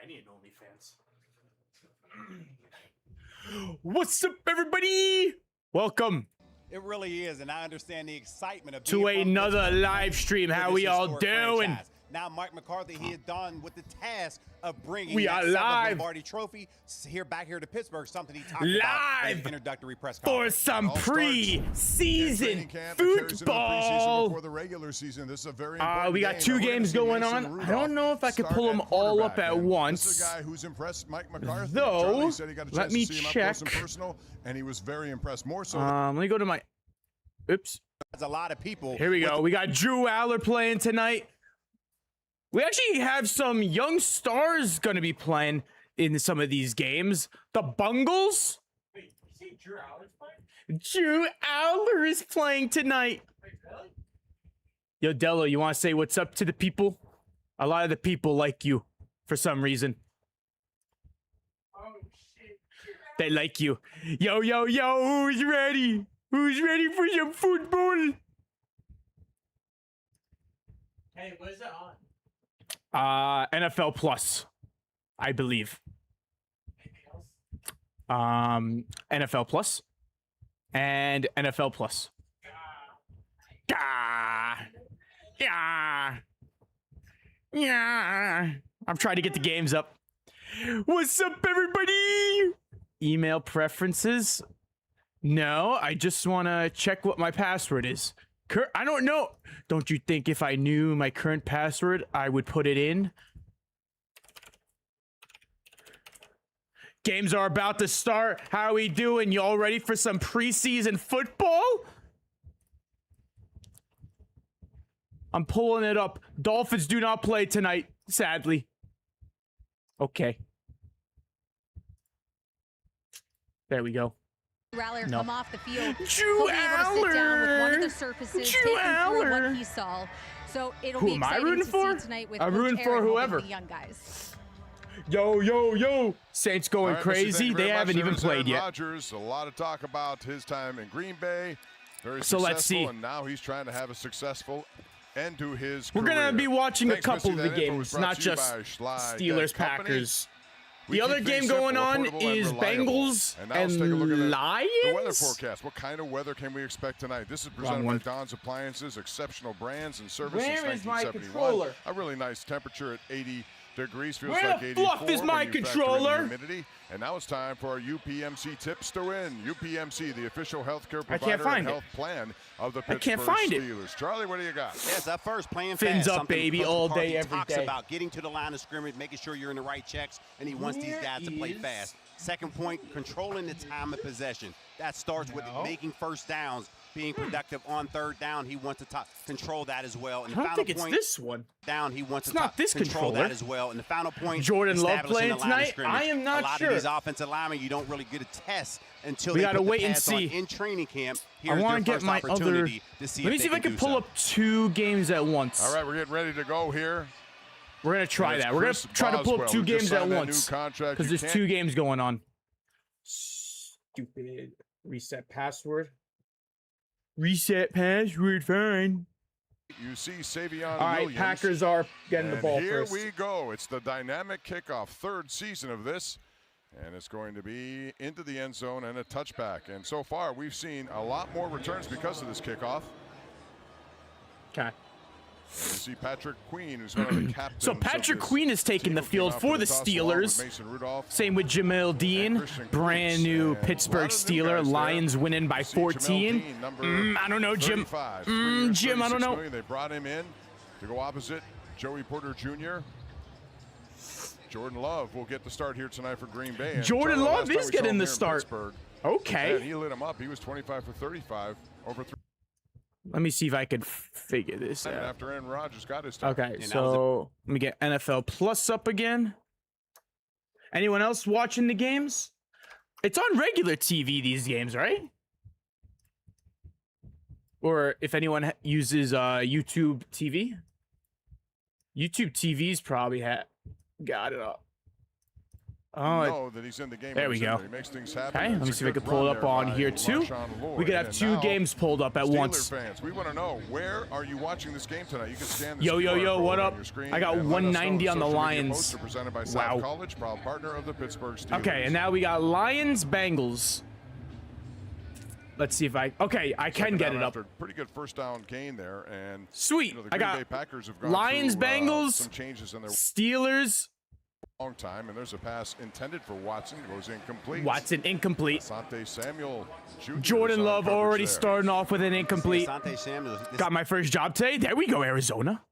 I need an OnlyFans. What's up, everybody? Welcome. It really is, and I understand the excitement of to another live stream. How we all doing? Franchise. Now, Mike McCarthy, he is done with the task of bringing we are live Lombardi Trophy back here to Pittsburgh. Something he talked about in his introductory press conference. For some pre-season football. Before the regular season, this is a very we got two games going on. I don't know if I could pull them all up at once. This is a guy who's impressed Mike McCarthy. Though, said he got a chance let me to see him check. up close and personal, and he was very impressed. More so. Let me go to my. Oops. There's a lot of people. Here we go. We got Drew Aller playing tonight. We actually have some young stars going to be playing in some of these games. The Bungles. Wait, you say Drew Aller's playing? Drew Aller is playing tonight. Wait, really? Yo, Dello, you want to say what's up to the people? A lot of the people like you for some reason. Oh, shit. They like you. Yo, yo, yo, who's ready? Who's ready for some football? Hey, what is it on? NFL Plus, I believe. Anything else? NFL Plus and NFL Plus. Gah. Yeah. Yeah. I'm trying to get the games up. What's up, everybody? Email preferences? No, I just want to check what my password is. I don't know. Don't you think if I knew my current password, I would put it in? Games are about to start. How are we doing? You all ready for some preseason football? I'm pulling it up. Dolphins do not play tonight, sadly. Okay. There we go. Aller come off the field. Drew He'll be able to sit down with one of the surfaces, take him through Aller. what he saw. So it'll Who be am I exciting rooting to for? see tonight with I'm Coach rooting for Aaron helping whoever. the young guys. Yo, yo, yo. Saints going All right, Mr. crazy. Thank you They very much. haven't even There's played Aaron yet. Rodgers, a lot of talk about his time in Green Bay. Very So successful, let's see. and now he's trying to have a successful end to his We're career. going to be watching Thanks, a couple Missy. of the That info was games, brought not to you just by Schley Steelers, Debt Company. Packers. We The other keep game things going simple, on affordable, and is reliable. Bengals And now let's take a look at and the weather Lions. forecast. What kind of weather can we expect tonight? This is Wrong presented by one. Don's Appliances, exceptional brands and service Where since is my 1971. controller? A really nice temperature at 80 degrees. Feels Where like the 84 fluff is when my you factor in the controller? humidity. And now it's time for our UPMC tips to win. UPMC, the official healthcare I provider can't find and it. health plan of the I Pittsburgh can't find it. Steelers. Charlie, what do you got? Yes, that first playing Fins fast. up, something baby, Coach all McCarthy day, every talks day. about getting to the line of scrimmage, making sure you're in the right checks, and he wants these guys to play fast. Second point, controlling the time of possession. That starts with making first downs, being productive on third down. He wants to control that as well. And I the don't final think it's point, this one. down, he wants It's to not this control controller. that as well. And the final point, Jordan Love establishing playing the line of tonight? scrimmage. I am not A lot sure. of these offensive linemen, you don't really get a test until We they gotta put the wait and pads on see. in training camp. I Here's want to their get first my other. opportunity to see Let me if see if they I can can do pull so. up two games at once. All right, we're getting ready to go here. We're going to try And it's that. We're going Chris to try to pull up Boswell, two who just games at signed that new once. contract. Because You there's can't- two games going on. Stupid. Reset password. Reset password, fine. You see Savion All right, Williams. Packers are getting the And ball here first. we go. It's the dynamic kickoff, third season of this. And it's going to be into the end zone and a touchback. And so far, we've seen a lot more returns because of this kickoff. Okay. And you see Patrick Queen, who's one of the captains. So of Patrick this Queen is taking team, the who came field out for the toss along with Steelers. Mason Rudolph. Same with Jamel Dean, Christian brand Kuntz, new and a Pittsburgh lot of new Steeler. guys there. Lions winning by You see 14. Jamel Dean, number I don't know, Jim. 35, 3 years, Jim, I don't 36 know. million. They brought him in to go opposite Joey Porter Jr. Jordan Love will get the start here tonight for Green Bay. And Jordan Charlie, Love last time is we saw getting him the here in start. Pittsburgh, Okay. man, he lit him up. He was 25 for 35 over 3 Let me see if I can figure this out. after Aaron Rodgers got his time. Okay, And so let me get NFL Plus up again. Anyone else watching the games? It's on regular TV, these games, right? Or if anyone uses YouTube TV. YouTube TV's probably got it up. know that he's in the game. there we go. He makes things happen. Okay, let me see if I can pull it up on here too. We could have 2 games pulled up at once. Fans, we want to know, where are you watching this game tonight? You can scan the Yo, yo, QR yo, code what on up? your screen I got and let us know. 190 on the Social media Lions. posts are presented by Wow. South College, proud partner of the Pittsburgh Steelers. Okay, and now we got Lions, Bengals. Let's see if I can Second get down it up. after a pretty good first down gain there, and Sweet. the I Green got Bay Packers have gone Lions, through, Bengals, some changes in their Steelers. long time, and there's a pass intended for Watson, goes incomplete. Watson incomplete. Asante Samuel Jr. Jordan is on Love coverage already there. starting off with an incomplete. Asante Samuel, this- Got my first job today. There we go, Arizona.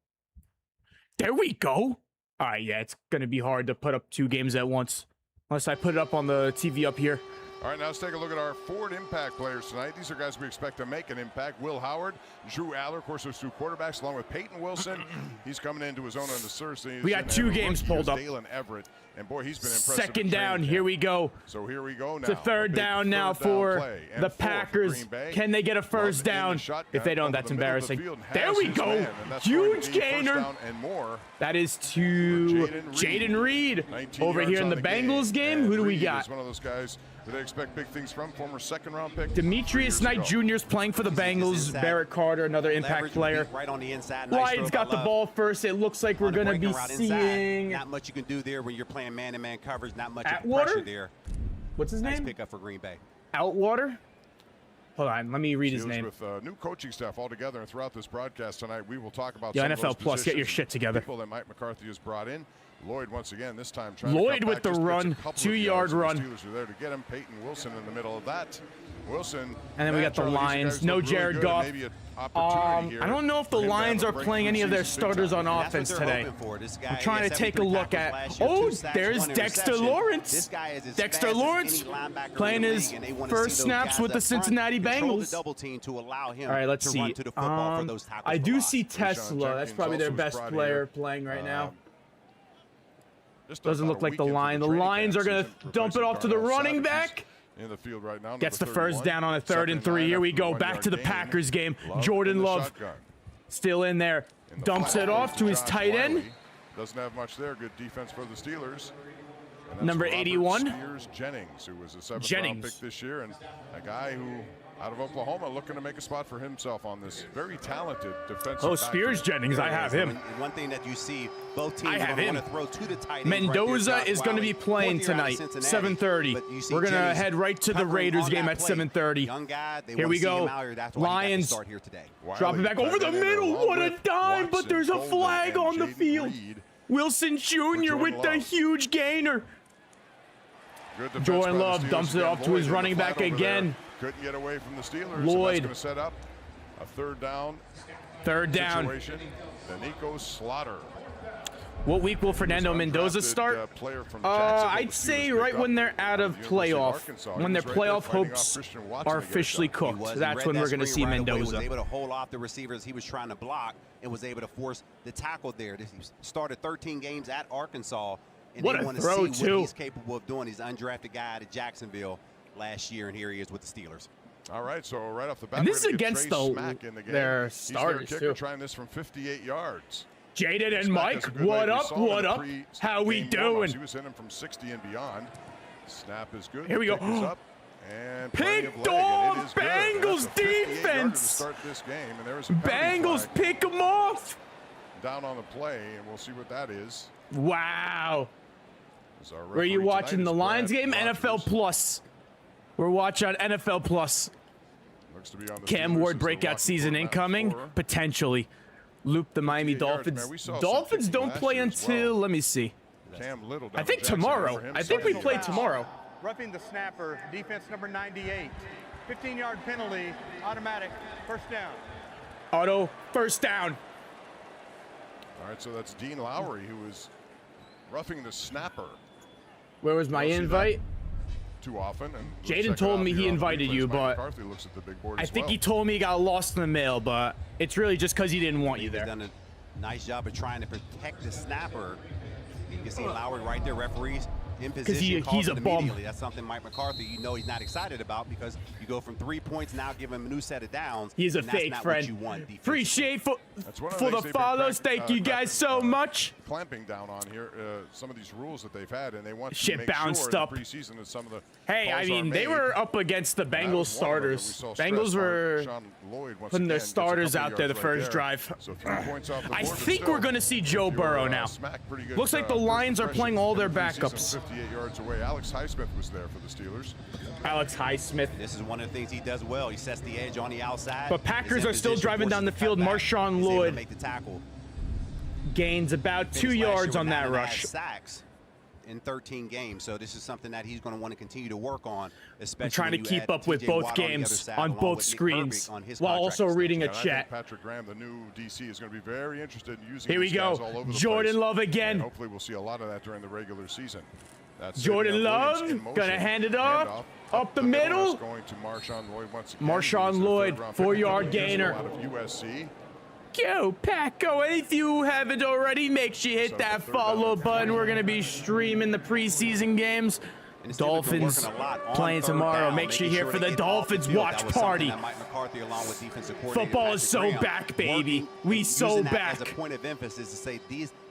There we go. All right, yeah, it's going to be hard to put up 2 games at once. Unless I put it up on the TV up here. All right, now let's take a look at our forward impact players tonight. These are guys we expect to make an impact. Will Howard, Drew Aller, of course, those 2 quarterbacks, along with Peyton Wilson. He's coming into his own on the Thursday. We got 2 games pulled up. Dalen Everett, and boy, he's been impressive. Second in down, training here camp. we go. So here we go now. It's a third big down now third down for play. And the 4 for Packers. Green Bay. Can they get a Love first in the down? shotgun If they don't, over that's the middle of the embarrassing. field and There has we his go. man, and that's going to Huge be first gainer. down and more. That is to Jaden Reed. Jaden Reed. 19 Over yards here in on the Bengals game, And who do we Reed got? is one of those guys that they expect big things from, former second-round pick. Demetrius 3 Knight years ago. Jr. is playing for the Bengals. inside. Barrett Carter, another impact leverage player. right on the inside. Nice Lions throw got by the Love. ball first. It looks like we're On the going to be breaking route inside. seeing Not much you can do there when you're playing man-to-man coverage. Not much Atwater? pressure there. what's his Nice name? pickup for Green Bay. Outwater? Hold on, let me read his Steelers name. with new coaching staff altogether, and throughout this broadcast tonight, we will talk about Yeah, some of NFL those Plus, get your positions shit together. People that Mike McCarthy has brought in. Lloyd once again, this time trying Lloyd to cut with back the just a run, couple of 2-yard yards, and run. The Steelers are there to get him. Peyton Wilson in the middle of that. Wilson. And then we man, got the Charlie, these Lions. guys No look really Jared good, and Goff. maybe an opportunity here I don't know if the for him to have Lions a are playing any of their breakthrough starters season on big time. offense That's what they're today. hoping for. This guy I'm trying had to take a 73 look tackles at. last year, Oh, 2 sacks, there's 1 Dexter interception. Lawrence. This guy is as Dexter fast as Lawrence any linebacker playing in the his league, and they wanna first see those snaps guys with the up front Cincinnati control the Bengals. double team to allow him All right, let's to see. run to the football for those tackles I for do loss. see Rashawn Tesla. That's Jenkins probably their also was best brought player here. playing right now. Just Doesn't about look a like week the into Lions. The training Lions camp are going season, to dump it off to the replacing running Darnell back. in the field right now. Gets the number first 31. down on a 3rd and 3. Here we go. Back to the Packers game. Jordan Love still in there. Dumps it off to his tight end. Doesn't have much there. Good defense for the Steelers. And that's Number Robert 81. Spears Jennings, who was a 7th-round pick this year, and a guy who, out of Oklahoma, looking to make a spot for himself on this very talented defensive. Oh, Spears backfield. Jennings. I have him. One thing that you see, both teams I have want him. to throw to the tight end. Mendoza is going to be playing tonight, 7:30. We're going to head right to the Raiders game at 7:30. Here we go. Lions drop it back over the middle. What a dime, but there's a flag on the field. Wilson Jr. with the huge gainer. Jordan Love dumps it off to his running back again. Couldn't get away from the Steelers. Lloyd. So that's going to set up a third down. Situation. Danico Slaughter. What week will Fernando Mendoza start? I'd say right when they're out of playoff, when their playoff hopes are officially cooked. That's when we're going to see Mendoza. He was able to hold off the receivers he was trying to block and was able to force the tackle there. He started 13 games at Arkansas, and What they a want to throw, see too. what he's capable of doing. He's an undrafted guy out of Jacksonville last year, and here he is with the Steelers. All right, so right off the bat, And we're this is gonna get against Trey the- Smack in the game. their He's starters, their kicker, too. trying this from 58 yards. Jaden and Smack Mike, has a good what leg. We up? saw him in What the up? pre-game How we warm-ups. doing? He was hitting from 60 and beyond. Snap is good. Here we go. Kick is up. And plenty Picked of leg, and it off is good. And Bengals that's a 58-yarder to defense. start this game, and there was a penalty Bengals flag pick them off. down on the play, and we'll see what that is. Wow. As our Were you referee watching tonight the is Lions Brad game? NFL Rogers. Plus. We're watching on NFL Plus. Looks to be on the Cam Steelers Ward as the breakout Rocky season quarterback incoming, for- potentially. Loop the Miami 58 yards, Dolphins. man. We saw some Dolphins kicking don't last play year as until, well. let me see. Cam Little. I down think in Jackson tomorrow. for him, I think we 70 play yards. tomorrow. Roughing the snapper, defense number 98. 15-yard penalty, automatic, first down. Auto, first down. All right, so that's Dean Lowry, who was roughing the snapper Where was my Don't see that invite? too often. And we'll Jaden check it told out me here he on the invited replays. you, Mike but McCarthy looks at the big board I as think well. he told me he got lost in the mail, but it's really just because he didn't want you He's there. done a nice job of trying to protect the snapper. You can see Lowry right there, referees in position. he's a bum. immediately. That's something Mike McCarthy, you know, he's not excited about because you go from 3 points, now give him a new set of downs. He's a and that's fake not friend. What you want defensively. Appreciate That's one of for the the things they've been follows. Thank you guys so much. clamping down on here some of these rules that they've had, and they want to Shit make bounced sure up. in the preseason that some of the Hey, I calls mean, are they made. were up against the And that Bengals was one of them that we starters. saw Bengals stressed. were Sean Lloyd once putting their again gets a starters couple out there the yards first right drive. So 3 points off the I board, but think still, we're going to see Joe if you were, Burrow now. smack pretty good, Looks like the first Lions are playing all their impressions in the backups. preseason, 58 yards away. Alex Highsmith was there for the Steelers. Alex Highsmith. This is one of the things he does well. He sets the edge on the outside. But Packers is in are still position, driving down the forces field. cutback, Marshawn is able to Lloyd make the tackle. gains about 2 Finished last year yards with on that 9.5 rush. sacks in 13 games. So this is something that he's going to want to continue to work on, especially I'm trying to when you keep add up with TJ both Watt on the other games side, on along both with Nick screens Herbig on his while contract also reading a And I think chat. Patrick Graham, the new DC, is going to be very interested in using Here we these guys go. all over the Jordan place. Love again. And hopefully we'll see a lot of that during the regular season. That's Jordan Love gonna hand it up, up the middle. Going to Marshawn Lloyd once again. Marshawn He was a Lloyd, third-round pick 4-yard a couple years ago gainer. out of USC. Go, Pack, go. And if you haven't already, make sure you hit So that third follow down. button. We're going to be streaming the preseason games. And the Steelers been Dolphins working a lot on playing third tomorrow. down, Make sure making you're here for they the get off Dolphins field. watch That was something party. that Mike McCarthy, along with defensive coordinator Football is Patrick so Graham, back, baby. working We and so using that back. as a point of emphasis to say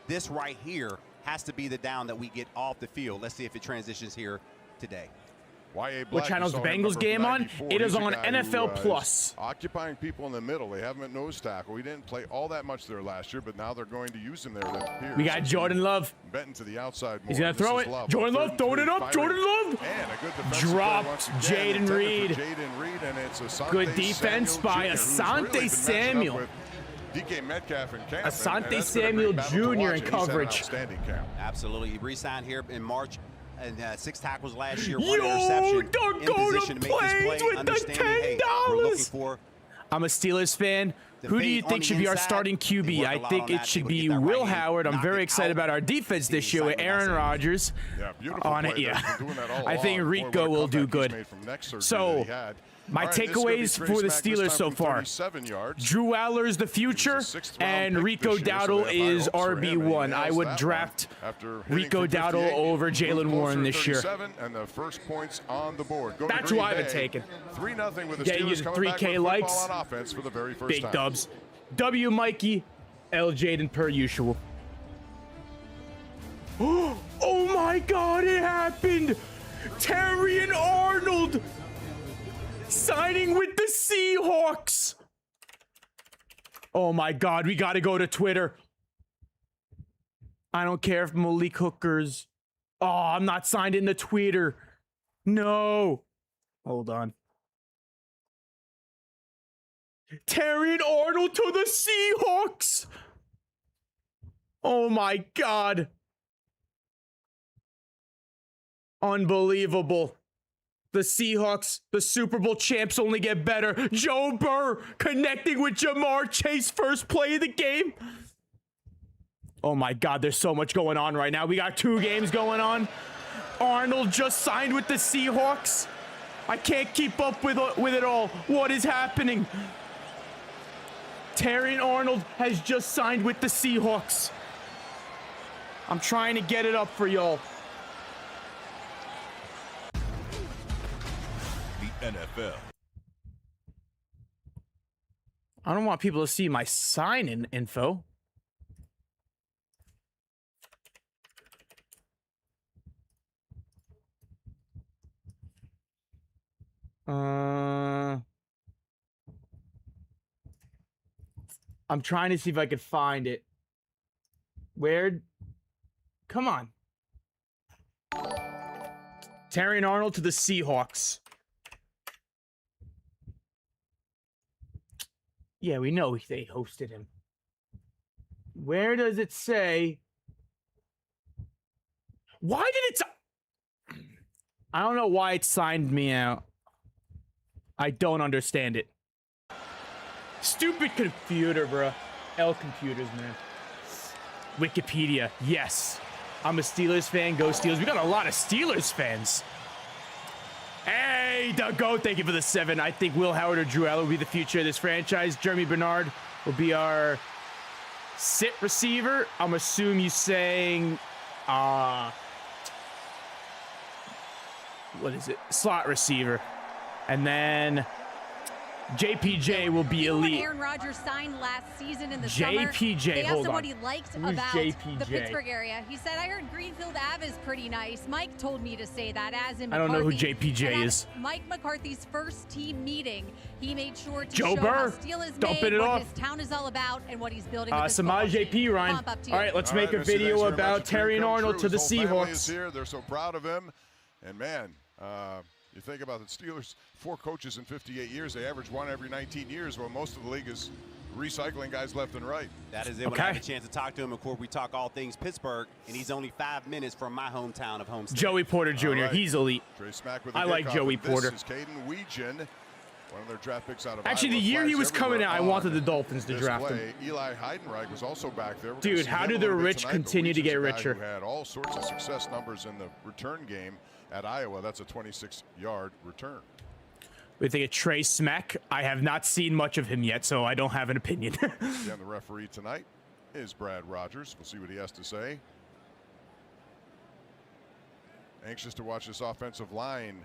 this right here has to be the down that we get off the field. Let's see if it transitions here today. Y.A. Black, What channel's you the saw him, Bengals number game on? 94. It is He's a on guy NFL who, Plus. Occupying people in the middle. They have him at nose tackle. He didn't play all that much there last year, but now they're going to use him there. We got Jordan Love. Benton to the outside more. He's going to throw it. Jordan Love throwing it up. Jordan Love. And a good defensive Dropped play once Jaden again, intended for Reed. Jaden Reed, and it's Asante Good defense Samuel by Jr., who's Asante really been matching up Samuel. with DK Metcalf and camp. Asante and that's been a Samuel great battle to Jr. watch, in and he's had an coverage. outstanding camp. Absolutely. He re-signed here in March. And 6 tackles last year, 1 Yo, interception. don't in go to position to make this plays play, with the understanding, hey, we're looking $10. for I'm a Steelers fan. Who do you on think the should be our inside. starting They QB? work I a lot think on it that. should They be get that right Will in, Howard. I'm knock very it excited out. about our defense The this year with excitement Aaron outside. Rodgers Yeah, beautiful on it. play there. Yeah, He's been doing that all I think along. Boy, Rico what a will do comeback he's good. made from neck surgery So, that he had. my All right, this is gonna be takeaways pretty for the smack, this Steelers time so from far. 37 yards. Drew Aller's the future, sixth round and pick Rico this year, so Dowdle they have high is hopes for him, and he RB1. I nails would that draft one after hitting Rico from Dowdle 58, over moved Jalen closer Warren to this year. 37, and the first points on the board. Go to That's Green who I would Bay, take it. 3-0 with the Getting you Steelers the coming back 3K with likes. football on offense for the very first Big time. dubs. W Mikey, L Jaden per usual. Oh my God, it happened! Terry and Arnold signing with the Seahawks. Oh my God, we gotta go to Twitter. I don't care if Malik Hooker's. Oh, I'm not signed into Twitter. No. Hold on. Terry and Arnold to the Seahawks. Oh my God. Unbelievable. The Seahawks, the Super Bowl champs, only get better. Joe Burr connecting with Jamar Chase, first play of the game. Oh my God, there's so much going on right now. We got 2 games going on. Arnold just signed with the Seahawks. I can't keep up with it all. What is happening? Terry Arnold has just signed with the Seahawks. I'm trying to get it up for y'all. The NFL. I don't want people to see my sign-in info. I'm trying to see if I could find it. Where? Come on. Terry and Arnold to the Seahawks. Yeah, we know they hosted him. Where does it say? Why did it? I don't know why it signed me out. I don't understand it. Stupid computer, bruh. L computers, man. Wikipedia, yes. I'm a Steelers fan. Go Steelers. We got a lot of Steelers fans. Hey, the GOAT, thank you for the 7. I think Will Howard or Drew Aller will be the future of this franchise. Jeremy Bernard will be our sit receiver. I'm assuming you saying, what is it? Slot receiver. And then JPJ will be Even when elite. Aaron Rodgers signed last season in the summer, JPJ, they asked hold him on. what he liked Who's about JPJ? the Pittsburgh area. He said, I heard Greenfield Ave is pretty nice. Mike told me to say that, as in I don't know who McCarthy. JPJ And at is. Mike McCarthy's first team meeting, he made sure to Joe show Burr, how steel is dumping made, it what off. his town is all about, and what he's building with his Samaj football JP, team. Ryan. Pump up to All you. right, let's All make right, a Missy, thanks video very about much. Dream Terry come Arnold true. to the His whole family is Seahawks. here. They're so proud of him. And man, you think about the Steelers, 4 coaches in 58 years. They average 1 every 19 years, while most of the league is recycling guys left and right. That is it. When I had a chance to talk to him, of course, we talk all things Pittsburgh, and he's only 5 minutes from my hometown of Homestead. Joey Porter Jr. right. He's elite. Trey Smack with the I like kickoff, Joey and Porter. This is Caden Weegan, one of their draft picks out of Actually, Iowa. the year he Flags was coming everywhere out, I on wanted the Dolphins to this draft play. him. Eli Heidenreich was also back there. We're Dude, gonna see how him do a the little bit rich tonight, but continue to Weegan's get a guy richer? Who had all sorts of success numbers in the return game at Iowa. That's a 26-yard return. We think of Trey Smack. I have not seen much of him yet, so I don't have an opinion. Again, the referee tonight is Brad Rogers. We'll see what he has to say. Anxious to watch this offensive line,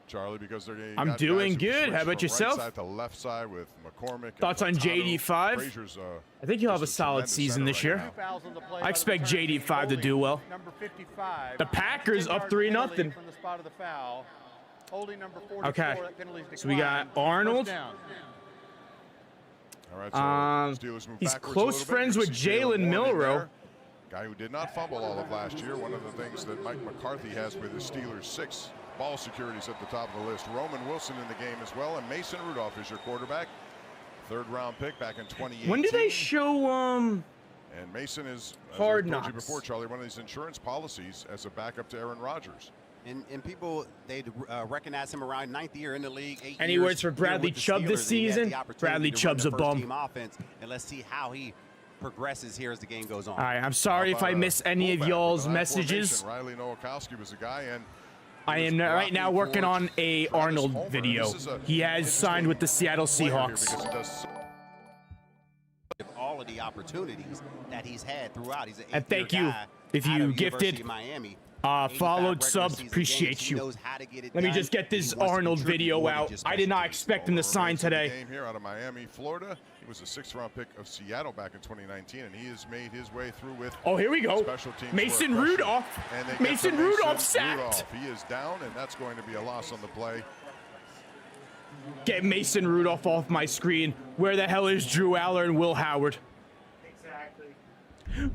Charlie, because they're going to. I'm doing good. How about yourself? Right side to left side with McCormick. Thoughts on JD5? Frazier's, I think he'll have a just solid tremendous season center this right year. now. Fouls on the play I by the expect return team. JD5 to do well. Number 55. The Packers up 10-yard 3-0. penalty from the spot of the foul. Holding number 44. Okay. That penalty's So we got declined. Arnold. First down. All right, so Steelers move He's backwards close a little bit. friends You with see Jalen Jalen Warren in Milrow. there, guy who did not fumble all of last year. One of the things that Mike McCarthy has with his Steelers 6 ball securities at the top of the list. Roman Wilson in the game as well, and Mason Rudolph is your quarterback. 3rd-round pick back in 2018. When do they show And Mason is, as Hard I told you Knocks? before, Charlie, one of these insurance policies as a backup to Aaron Rodgers. And people, they recognize him around 9th year in the league. 8 Any years words for here Bradley with the Chubb this Steelers, and he has the season? opportunity Bradley to run Chubb's the a bum. first-team offense, and let's see how he progresses here as the game goes on. All right, I'm sorry if I miss any of y'all's messages. Riley Nowakowski was the guy, and I am right now working on a Arnold video. He has signed with the Seattle Seahawks. All of the opportunities that he's had throughout. He's an And thank you if you gifted, Miami. followed, subs, appreciate you. Let me just get this Arnold video out. I did not expect him to sign today. Game here out of Miami, Florida. He was a 6th-round pick of Seattle back in 2019, and he has made his way through with. Oh, here we go. Special teams Mason work. Rudolph. And they get Mason to Rudolph sacked. Rudolph. He is down, and that's going to be a loss on the play. Get Mason Rudolph off my screen. Where the hell is Drew Aller and Will Howard? Exactly.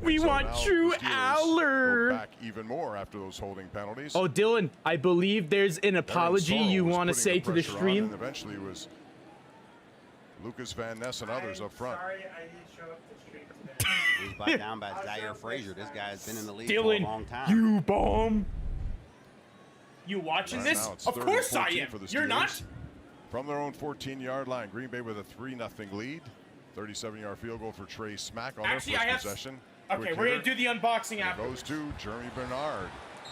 We So want now Drew the Steelers Aller. go back even more after those holding penalties. Oh, Dylan, I believe there's an apology Aaron you Sorrell was want to putting say to the pressure on, stream. and eventually it was Lucas Van Ness and others up front. Sorry, I didn't show up to stream today. He was brought down by Zaire Frazier. This guy's been in the league for a Dylan, long time. you bum. You watching Right this? now it's Of 3rd and course I 14 am. for the You're not? Steelers. From their own 14-yard line, Green Bay with a 3-0 lead. 37-yard field goal for Trey Smack on Actually, their I first have. possession. Okay, Quick we're gonna hitter do the unboxing after. goes to Jeremy Bernard.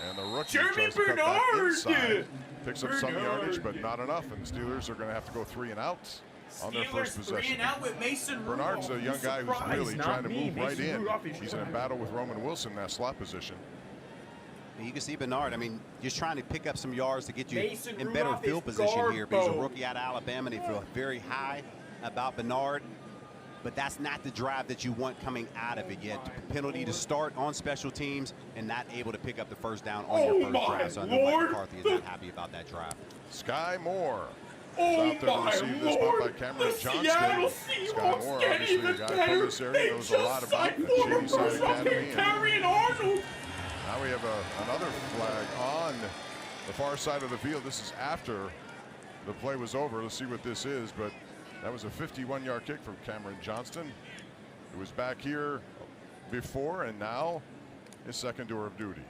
And the rookie Jeremy tries to cut back Bernard! inside. Picks up some Bernard. yardage, but not enough. And the Steelers are going to have to go 3 and out on their first Steelers 3 possession. and out with Mason Bernard's a Rudolph. young guy who's Surprise, really not trying to me. move right Mason in. Rudolph is He's in good. a battle with Roman Wilson in that slot position. You can see Bernard, I mean, just trying to pick up some yards to get you Mason in better Rudolph field is position here. But he's a Garbo. rookie out of Alabama. They feel very high about Bernard. But that's not the drive that you want coming out of it yet. Penalty to start on special teams and not able to pick up the first down on your first drive. So I know Mike McCarthy is not happy about that drive. Sky Moore. Oh out there to my receive this Lord! punt by Cameron The Johnston. Seattle Sky Seahawks Moore, get obviously even a guy better. from this area, They knows just a lot about signed the former Shadyside first round Academy. pick And Terry Arnold. now we have another flag on the far side of the field. This is after the play was over. Let's see what this is, but that was a 51-yard kick from Cameron Johnston. It was back here before, and now his second tour of duty.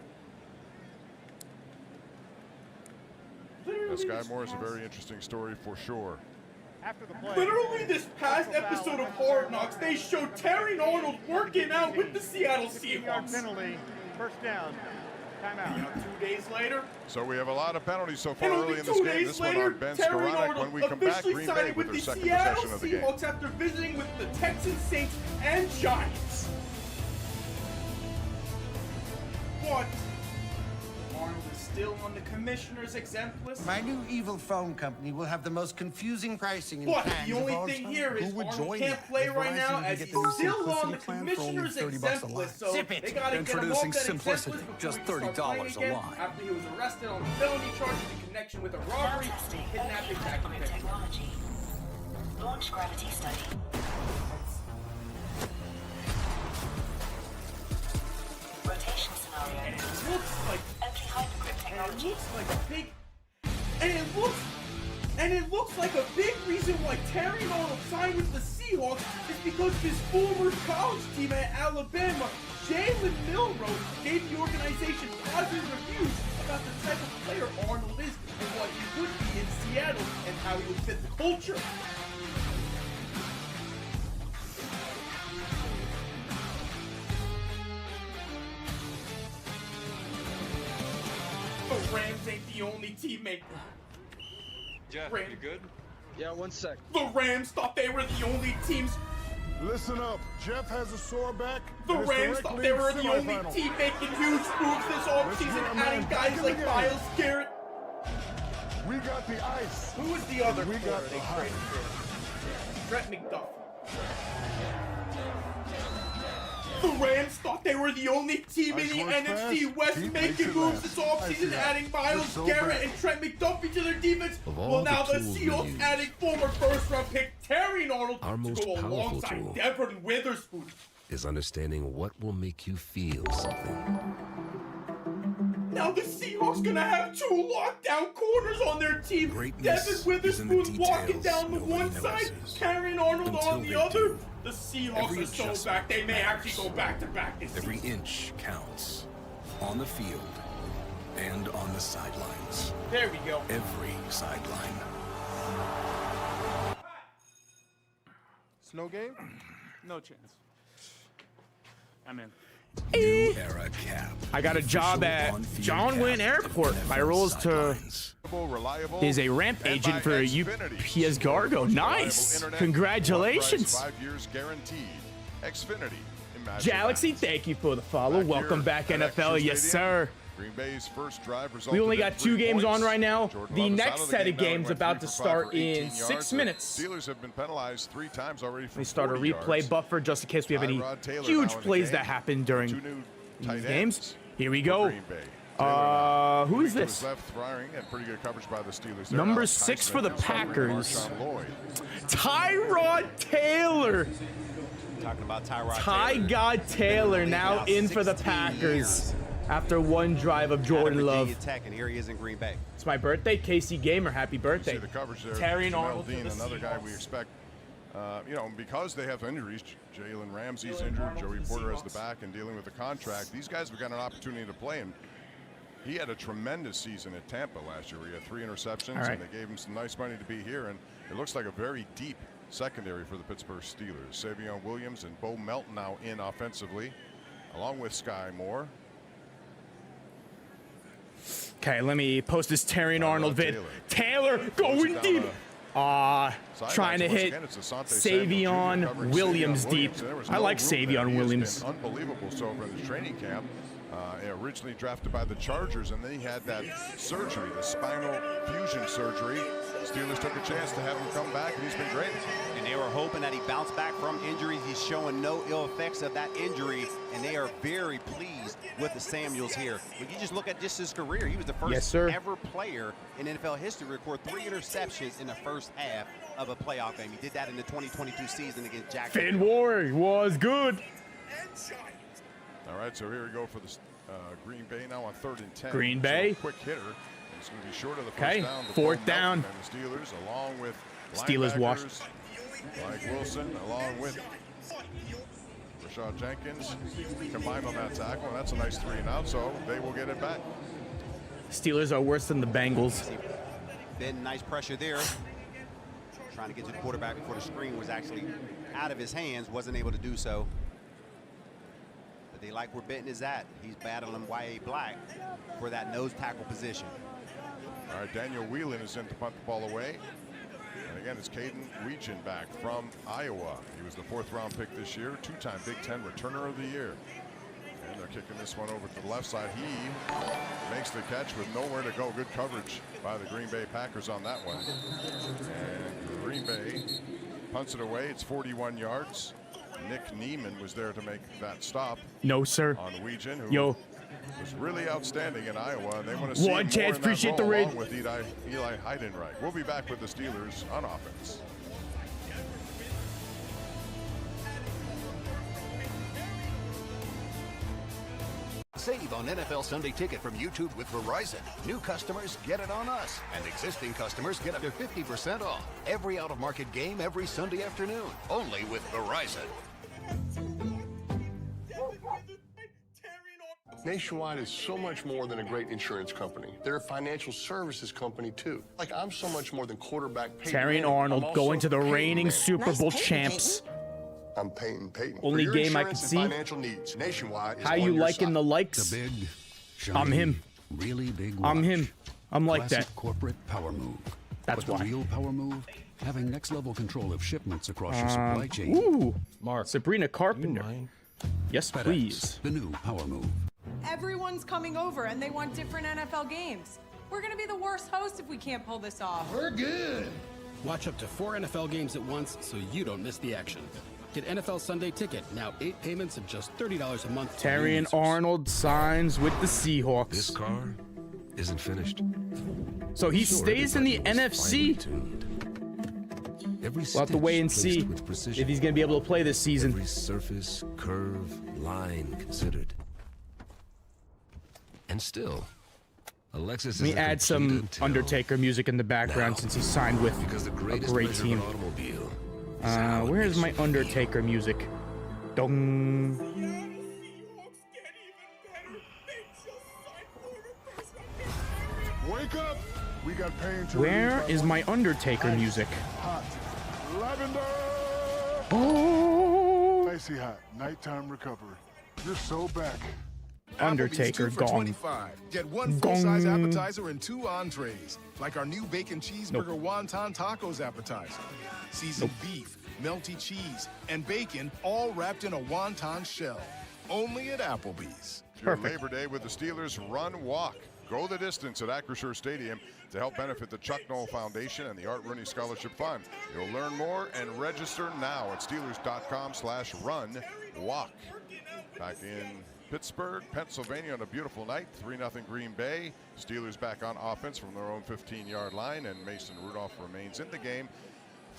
Now, Sky Moore is a very interesting story for sure. After the play. Literally, this past episode of Hard Knocks, they showed Terry Arnold working out with the Seattle 15-yard Seahawks. penalty. First down. Timeout. 2 days later, So we have a lot of penalties so far and early only in this 2 game. days This one later, on Ben Terry Skoranek. Arnold When we come back, officially Green Bay signed with with their the second Seattle possession of the game. Seahawks after visiting with the Texans, Saints, and Giants. What? Arnold is still on the commissioner's exempt list? My new evil phone company will have the most confusing pricing and What? plans The of only all thing time. here is Who would Arnold join can't that? play With right Verizon, now you as get he's the new still on Simplicity the plan for only commissioner's $30 a exempt line. list. So Zip it. they gotta get him off Introducing that exempt Simplicity, list before just he can start $30 playing a again line. after he was arrested on felony charges in connection with a robbery and kidnapping back in February. Technology. Launch gravity study. Rotation scenario. And it looks like Entry hypergrip And it technology. looks like a big, and it looks like a big reason why Terry Arnold signed with the Seahawks is because his former college team at Alabama, Jalen Milroe, gave the organization positive reviews about the type of player Arnold is and what he would be in Seattle and how he would fit the culture. The Rams ain't the only teammate. Jeff, Ram- you good? Yeah, 1 sec. The Rams thought they were the only teams. Listen up. Jeff has a sore back. The Rams thought they were the only team making huge moves this offseason, adding guys like Myles Garrett. We got the ice. Who is the other We got corner the they hype. traded for? Brett McDuff. The Rams thought they were the only team in the Ice works NFC fast. West Heat makes making it moves last. this I see offseason, that. adding Myles You're so Garrett bad. and Trent McDuffie to their defense. Of Well, all now the the tools we Seahawks use, adding former first-round pick Terry Arnold our to most go powerful alongside tool Devin Witherspoon. is understanding what will make you feel something. Now the Seahawks gonna have two lockdown corners on their team. Greatness Devin is in the Witherspoon walking details down the nobody one side, notices. carrying Arnold Until on the they other. do. The Seahawks Every are so adjustment back, they may matters. actually go back-to-back this Every season. inch counts. On the field and on the sidelines. There we go. Every sideline. Snow game? No chance. I'm in. New era cap. I got a job Official at on-field John cap Wayne Airport. of My NFL role is to sidelines. Reliable, is a ramp and agent by for Xfinity. UPS Cargo. Most Nice. reliable internet, Congratulations. one price, 5 years guaranteed. Xfinity. Imagine Galaxy, that. thank you for the follow. Back Welcome here back, at NFL. Extra Yes, Stadium, sir. Green Bay's first drive We resulted only in got 3 two games points. on right now. Jordan The Love is out next of the set of game now. He games went about 3 to for 5 start for 18 in 6 yards. The minutes. Steelers have been penalized 3 times already for We start a 40 replay yards. buffer just in case we have any Tyrod Taylor huge now in the plays game. that happen during 2 new tight these ends games. Here we for go. Green Bay. Taylor Who is moving to his this? Left, throwing, and pretty good coverage by the Steelers. there. Number Alex 6 Highsmith for the now covering Packers. Marshawn Lloyd. Tyrod Taylor. Talking about Tyrod Ty Taylor. God Taylor now in for the 16 Packers years. after one drive of Out of Jordan Virginia Love. Tech, and here he is in Green Bay. It's my birthday. KC Gamer, happy You birthday. see the coverage there. Terry and Jamel Arnold to Dean, the another guy we Seahawks. expect. Because they have injuries, Jalen Ramsey's Jalen injured, Arnold Joey to the Porter has the Seahawks. back and dealing with the contract. These guys have got an opportunity to play, and he had a tremendous season at Tampa last year where he had 3 interceptions, All right. and they gave him some nice money to be here, and it looks like a very deep secondary for the Pittsburgh Steelers. Savion Williams and Bo Melton now in offensively, along with Sky Moore. Okay, let me post this Terry and Tyrod Arnold vid. Taylor. Taylor Throws going it down deep. the sidelines. Trying to Once hit again, it's Asante Samuel Jr. Savion covering Williams Savion deep. and there was I no like room there. Savion He has Williams. been unbelievable so far in his training camp. Originally drafted by the Chargers, and then he had that surgery, the spinal fusion surgery. Steelers took a chance to have him come back, and he's been great. And they were hoping that he bounced back from injuries. He's showing no ill effects of that injury, and they are very pleased with the Samuels here. When you just look at just his career, he was the first Yes, sir. ever player in NFL history to record 3 interceptions in the first half of a playoff game. He did that in the 2022 season against Jacksonville. Finn Warwick was good. All right, so here we go for the Green Bay now on 3rd and 10. Green So Bay. a quick hitter. It's going to be short of the Okay, first down. to 4th Bo down. Melton And the Steelers, along with Steelers washed. linebackers like Wilson, along with Rashad Jenkins, combined on that tackle, and that's a nice 3 and out, so they will get it back. Steelers are worse than the Bengals. Been nice pressure there. Trying to get to the quarterback before the screen was actually out of his hands. Wasn't able to do so. But they like where Benton is at. He's battling Y.A. Black for that nose tackle position. All right, Daniel Whelan is in to punt the ball away. And again, it's Caden Weechen back from Iowa. He was the 4th round pick this year, 2-time Big Ten returner of the year. And they're kicking this one over to the left side. He makes the catch with nowhere to go. Good coverage by the Green Bay Packers on that one. And Green Bay punts it away. It's 41 yards. Nick Neiman was there to make that stop. No, sir. On Weegan, who Yo. was really outstanding in Iowa. And they want to see One more chance, in that appreciate role, the raid. along with Eli Heidenreich. We'll be back with the Steelers on offense. Save on NFL Sunday Ticket from YouTube with Verizon. New customers get it on us, and existing customers get up to 50% off every out-of-market game every Sunday afternoon. Only with Verizon. Nationwide is so much more than a great insurance company. They're a financial services company, too. Like, I'm so much more than quarterback Peyton Terry and Manning. Arnold I'm going also to the Peyton reigning Manning. Super Bowl champs. I'm Peyton. Only For your game I can insurance and see. financial needs, Nationwide is How on you your liking side. the likes? The big, I'm shiny, him. really big I'm watch. him. I'm like Classic that. corporate power move. That's but why. the real power move, having next level control of shipments across your supply chain. Ooh, Mark. Sabrina Carpenter. Yes, FedEx, please. the new power move. Everyone's coming over and they want different NFL games. We're gonna be the worst host if we can't pull this off. We're good. Watch up to 4 NFL games at once so you don't miss the action. Get NFL Sunday Ticket, now 8 payments of just $30 a month. Terry and Arnold signs with the Seahawks. This car isn't finished. So he Sure, stays in the everybody's NFC. Every We'll have to wait and see if he's going to be able to play this season. Every surface, curve, line considered. And still, Alexis Let me add some Undertaker music in the background since he signed with a great team. Where is my Undertaker music? Dong. Wake up! We got pain to Where relieve is by my Undertaker Ice. music? Hot. Lavender! Oh! Icy hot. Nighttime recovery. You're so back. Undertaker Applebee's 2 for gone. 25. Get one Gong. full-size appetizer and 2 entrees, like our new bacon cheeseburger wonton tacos appetizer. Seasoned beef, melty cheese, and bacon all wrapped in a wonton shell. Only at Applebee's. Your Labor Day with the Steelers Run Walk. Go the distance at Acrisure Stadium to help benefit the Chuck Noll Foundation and the Art Rooney Scholarship Fund. You'll learn more and register now at Steelers.com/run-walk. Back in Pittsburgh, Pennsylvania on a beautiful night, 3-0 Green Bay. Steelers back on offense from their own 15-yard line, and Mason Rudolph remains in the game.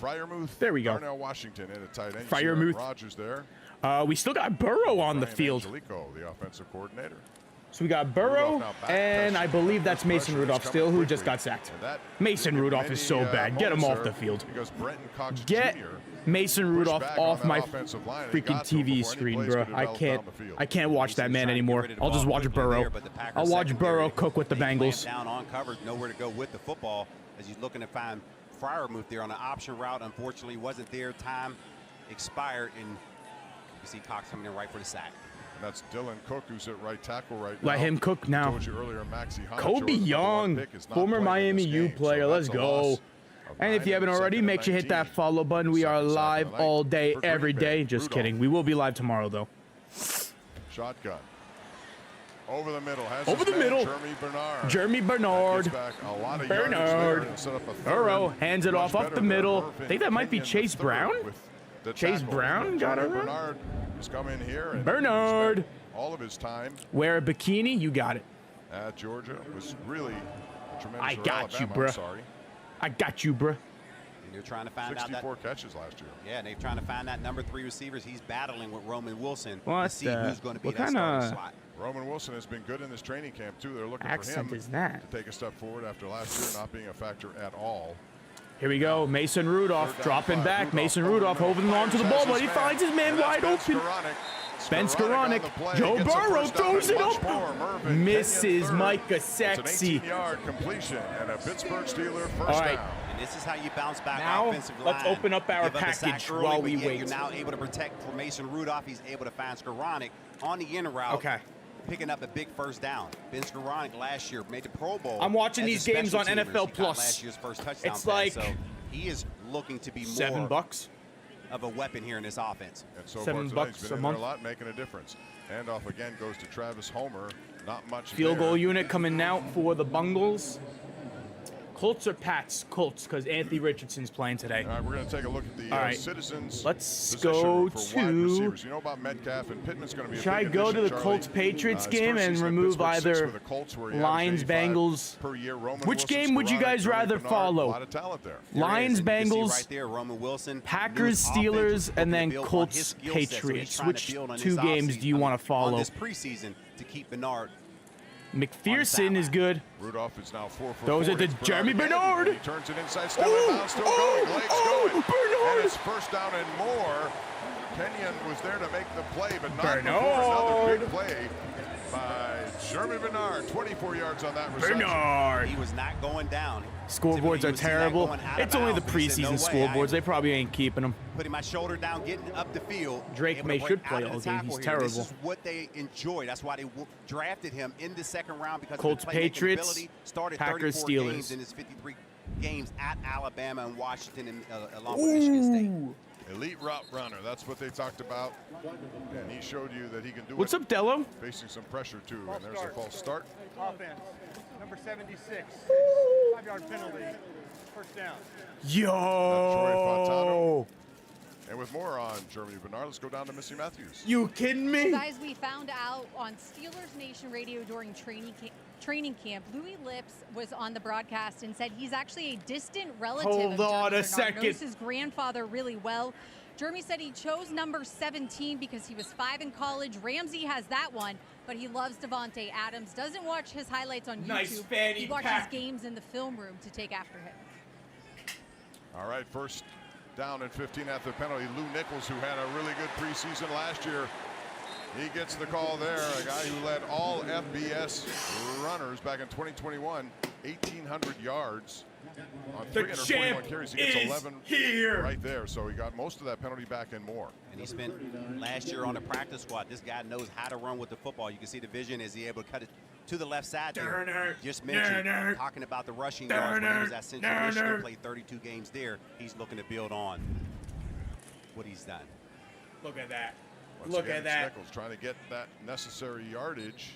Freiermuth, There we go. Darnell Washington in at tight end. Freiermuth. Rogers there. We still got Burrow on the Brian field. Angelico, the offensive coordinator. So we got Burrow, and I believe that's Mason Rudolph still, who just got sacked. Mason Rudolph is so bad. Get him off the field. Because Brenton Cox Get Jr. Mason Rudolph back off on that my offensive line and freaking got to him TV before any screen, plays bro. could I develop can't. down the field. I can't watch that man anymore. I'll just watch Burrow. I'll watch Burrow cook with the Bengals. Down on coverage, nowhere to go with the football as he's looking to find Freiermuth there on an option route. Unfortunately, wasn't there. Time expired, and you see Cox coming in right for the sack. And that's Dylan Cook, who's at right tackle right now. Let him cook now. Told you earlier, Maxie Hunt, Kobe Jordan's number one Young, pick, is not former playing in Miami this U game, player. so Let's that's a go. loss of And if 9 you haven't in the already, second make sure you hit that follow button. We are Second sack of live the night all day, for Green every Bay. day. Just Rudolph. kidding. We will be live tomorrow, though. Shotgun. Over the middle. Has Over his the man, middle. Jeremy Bernard. Jeremy Bernard. That gets back a lot of yardage Bernard. there and set up a third. Burrow hands it Much off up better the than middle. Irvin I think that might be Kenyon Chase the third Brown. with the Chase tackle. Brown got Jeremy it right. Bernard has come in here and Bernard. spent all of his time Wear a bikini. You got it. at Georgia. It was really a tremendous. I or got you, Alabama, I'm bruh. sorry. I got you, bruh. And they're trying to find out that 64 catches last year. Yeah, and they're trying to find that number 3 receivers. He's battling with Roman Wilson What to see the- who's going to be what that starting kinda- slot. Roman Wilson has been good in this training camp too. They're looking Accent for him is that? to take a step forward after last year not being a factor at all. Here we go. Mason Rudolph Third down, dropping 5. back. Mason over the Rudolph middle. holding on to the Fires ball, has but he his finds his man And that's wide Ben open. Skoranek. Ben Skoranek on Skoranek. the play. Joe Gets a Burrow first down throws and it much up. more. Mervyn Misses Kenyon third. Micah It's Sexy. an 18-yard completion and a Pittsburgh Steeler first All right. down. And this is how you bounce back Now, offensive line. let's open up our Give a sack package early, while but we yet wait. You're now able to protect for Mason Rudolph. He's able to find Skoranek on the in route. Okay. Picking up a big first down. Ben Skoranek last year made the Pro Bowl. I'm watching as a these games special on teamer. NFL He got Plus. Last year's first touchdown It's pass, like so he is looking to be more $7. of a weapon here in this offense. And so $7 far tonight, he's been a in there month. a lot, making a difference. Handoff again goes to Travis Homer. Not much Field there. goal unit coming out for the Bungles. Colts or Pats? Colts, because Anthony Richardson's playing today. All right, we're going to take a look at the All right. Citizens. Let's position go for wide to. receivers. You know about Metcalf and Pittman's going to be a Should I big go to addition, the Charlie. Colts-Patriots His game first and season at remove Pittsburgh, 6 either with the Colts, where he Lions, averaged 85 Bengals? per year. Roman Which Wilson's game would you Corral, guys Joey rather Bernard, follow? A lot of talent there. Lions, There he is, and you can see Bengals, right there, Roman Wilson, Packers, new Steelers, offense, and then looking to build on his Colts, skill set. So he's Patriots. trying to Which build on two this games do you offseason, want to on follow? this preseason to keep Bernard. McPherson is good. Rudolph is now 4 for Those 4. are the It's Jeremy again. Bernard. He turns it inside, still inbound, still going. Legs going. Bernard. And it's first down and more. Kenyon was there to make the play, but not Bernard. before another big play by Jeremy Bernard. 24 yards on that reception. Bernard. He was not going down. Scoreboards Typically, you are would see that terrible. going out of It's only the bounds, but he said, preseason "No way, scoreboards. They probably ain't keeping them. Putting my shoulder down, getting up the field. Drake able to May break should out play of the all game. tackle He's here. terrible. This is what they enjoy. That's why they drafted him in the second round, because Colts, of his playmaking Patriots, ability. Started Packers, 34 Steelers. games in his 53 games at Alabama and Washington, and along with Michigan State. Elite route runner. That's what they talked about. And he showed you that he can do What's it. up, Dello? Facing some pressure, too. And there's a false start. Offense, number 76, 5-yard penalty, first down. Yo. And with more on Jeremy Bernard, let's go down to Missy Matthews. You kidding me? Guys, we found out on Steelers Nation Radio during training camp, Louis Lips was on the broadcast and said he's actually a distant relative Hold of on Jeremy a second. Knows his grandfather really well. Jeremy said he chose number 17 because he was 5 in college. Ramsey has that one, but he loves Devontae Adams. Doesn't watch his highlights on Nice YouTube. fanny He watches pack. games in the film room to take after him. All right, first down and 15 after the penalty. Lou Nichols, who had a really good preseason last year, he gets the call there. A guy who led all FBS runners back in 2021, 1,800 yards on The 341 champ carries. He gets is 11 here. right there. So he got most of that penalty back and more. And he spent last year on the practice squad. This guy knows how to run with the football. You can see the vision as he able to cut it to the left side there. Just mentioned, talking about the rushing yards when he was at Central Michigan, played 32 games there. He's looking to build on what he's done. Look at that. Once Look again, at that. Nichols trying to get that necessary yardage.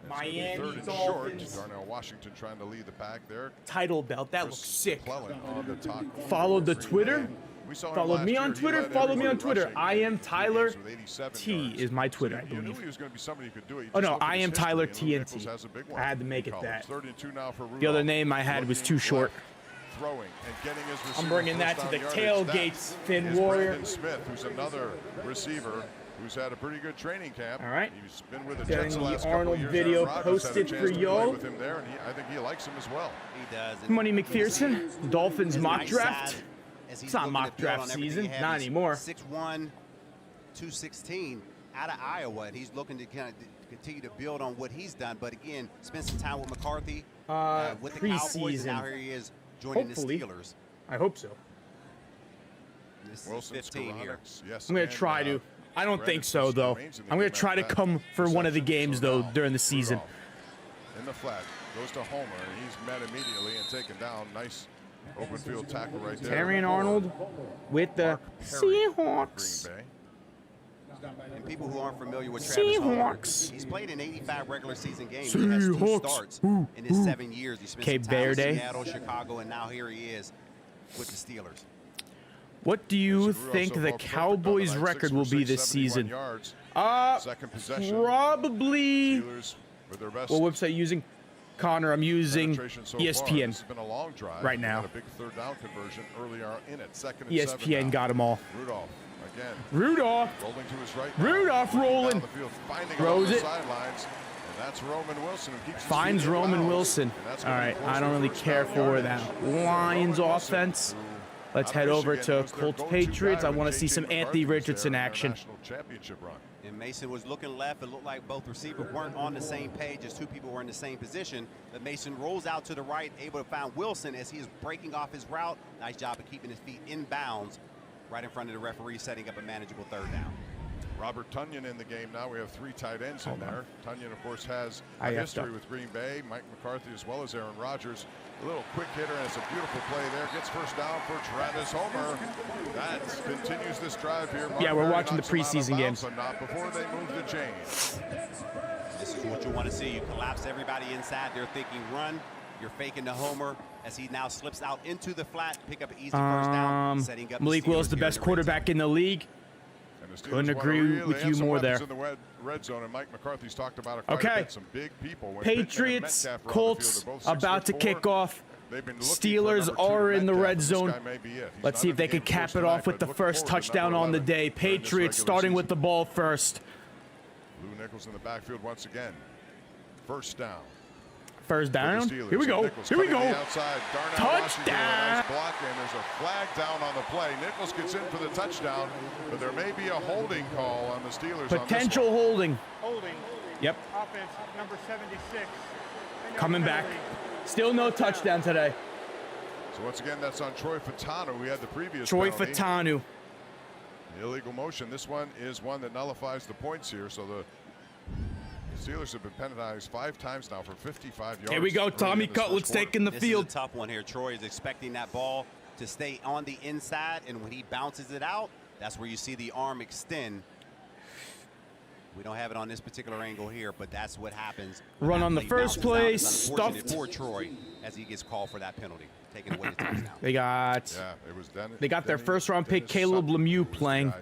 And it's gonna be Miami third and Dolphins. short. Darnell Washington trying to lead the pack there. Title belt. That Chris looks sick. McClellan on the top. Followed the Green Twitter. Bay. We saw him Follow last me year. on He Twitter. led Follow me on everyone Twitter. rushing I am in Tyler games with 87 T yards. is my Twitter, So I you knew believe. he was going to be somebody who could do it. You Oh just no, look at I his am history, Tyler and Lou Nichols TNT. has a big one I had to make in it college. that. 3rd and 2 now for The other Rudolph. name I had was too Looking short. left, throwing and getting his receiver I'm bringing that first to the down yardage. tailgates, That Finn is Warrior. Brandon Smith, who's another receiver who's had a pretty good training camp. All right. He's been with the Getting Jets the the last Arnold couple of years. video Aaron Rodgers had a posted chance for to play y'all. with him there, and I think he likes him as well. He does. Money McPherson, Dolphins His mock nice draft. side, as he's It's not looking mock to build draft on everything season. he has. Not He's anymore. 6'1", 216 out of Iowa, and he's looking to kind of continue to build on what he's done. But again, spent some time with McCarthy, with the Cowboys, and now preseason. here he is joining Hopefully. the Steelers. I hope so. This is Wilson, 15 here. yes, I'm gonna and, try to. I don't Brandon think so Smith though. remains in the I'm gonna game try to after that come for one of the reception. games So though now during the season. Rudolph in the flat, goes to Homer, and he's met immediately and taken down. Nice open field tackle right there. Terrion Arnold with the Seahawks. Green Bay. And people who aren't familiar with Travis Homer, Seahawks. he's played in 85 regular season games. He has 2 Seahawks. starts Ooh, in his ooh. 7 years. He spent Cape some time in Verde. Seattle, Chicago, and now here he is with the Steelers. What do you Mason Rudolph think so the far perfect on Cowboys' the night, record 6 will for be 6, this 71 season? yards. Second possession. Probably. Steelers with their best What website are you using? Connor, I'm using penetration so far. ESPN This has been a long drive. right They now. had a big third down conversion earlier in it. 2nd and 7 ESPN now. got them all. Rudolph again. Rudolph. Rolling to his right. Rudolph now. rolling. Down the field, finding Throws along the it. sidelines. And that's Roman Wilson who keeps his Finds feet in Roman bounds. Wilson. And that's All gonna be right, close I to don't really first care down for yardage. that Roman Lions Wilson, offense. who Let's out of head over Michigan to was their Colts go-to Patriots. guy I when want to see J.J. some McCarthy Anthony was there Richardson in their action. National championship run. And Mason was looking left. It looked like both receivers weren't on the same page as 2 people were in the same position. But Mason rolls out to the right, able to find Wilson as he is breaking off his route. Nice job of keeping his feet in bounds right in front of the referee, setting up a manageable 3rd down. Robert Tunyon in the game now. We have 3 tight ends in there. Tunyon, of course, has a I effed history up. with Green Bay, Mike McCarthy, as well as Aaron Rodgers. A little quick hitter, and it's a beautiful play there. Gets first down for Travis Homer. That continues this drive here. Yeah, we're Marbury watching the knocks him out of preseason games. bounds, but not before they move the chains. This is what you want to see. You collapse everybody inside. They're thinking run. You're faking the Homer as he now slips out into the flat. Pick up an easy first down. Setting up Malik Willis, the best quarterback in the league. Couldn't agree with you more there. In the red zone, and Mike McCarthy's talked about it quite a Okay. bit. Some big people. When Patriots, Pittman and Metcalf are on the Colts, field, they're both about to 6'4". kick off. They've been looking for Steelers number 2 are to in the Metcalf, red and this zone. guy may be it. He's Let's not see in if they the could game cap for it us off tonight, with the but look first forward to touchdown number on the 11 day. during this Patriots regular starting with season. the ball first. Lou Nichols in the backfield once again. First down. First down. Steelers. Here we go. Nichols Here we coming to go. the outside. Darnell Washington with a Touchdown. nice block, and there's a flag down on the play. Nichols gets in for the touchdown, but there may be a holding call on the Steelers. Potential on this one. holding. Holding. Yep. Offense number 76. Coming back. Still no touchdown today. So once again, that's on Troy Fatanu. We had the previous Troy penalty. Fatanu. The illegal motion. This one is one that nullifies the points here. So the Steelers have been penalized 5 times now for 55 yards. Here we go. Tommy Cutlet's taking the field. This is a tough one here. Troy is expecting that ball to stay on the inside, and when he bounces it out, that's where you see the arm extend. We don't have it on this particular angle here, but that's what happens. Run on the first play, It's unfortunate stuffed. for Troy as he gets called for that penalty, taking away the touchdown. They got. Yeah, it was They got their first round pick, Dennis Caleb Sutton Lemieux, was the playing. guy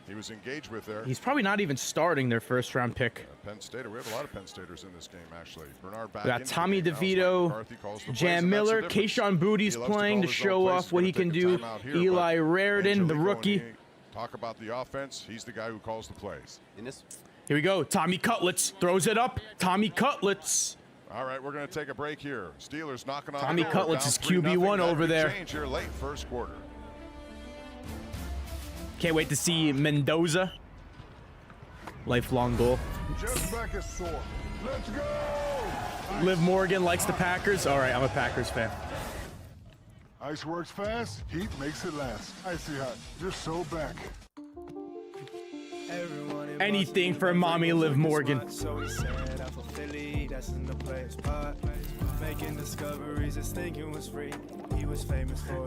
he was engaged with there. He's probably not even starting their first round pick. Penn State. We have a lot of Penn Staters in this game, actually. Bernard back We got into the Tommy game now, so Mike DeVito, McCarthy calls the plays, Jan and that's the Miller, difference. Kayshawn Booty's He loves to playing call to his show own plays. off He's what gonna he can take a do. timeout here, Eli but Raridan, the Angelico, rookie. when you talk about the offense. He's the guy who calls the plays. In this, Here we go. Tommy Cutlets throws it up. Tommy Cutlets. All right, we're going to take a break here. Steelers knocking on Tommy the door, Cutlets down is 3-0. QB1 That over could there. change here late first quarter. Can't wait to see Mendoza. Lifelong goal. Just back is sore. Let's go! Liv Morgan likes the Packers. All right, I'm a Packers fan. Ice works fast, heat makes it last. Icy hot, just so back. Anything for mommy Liv Morgan.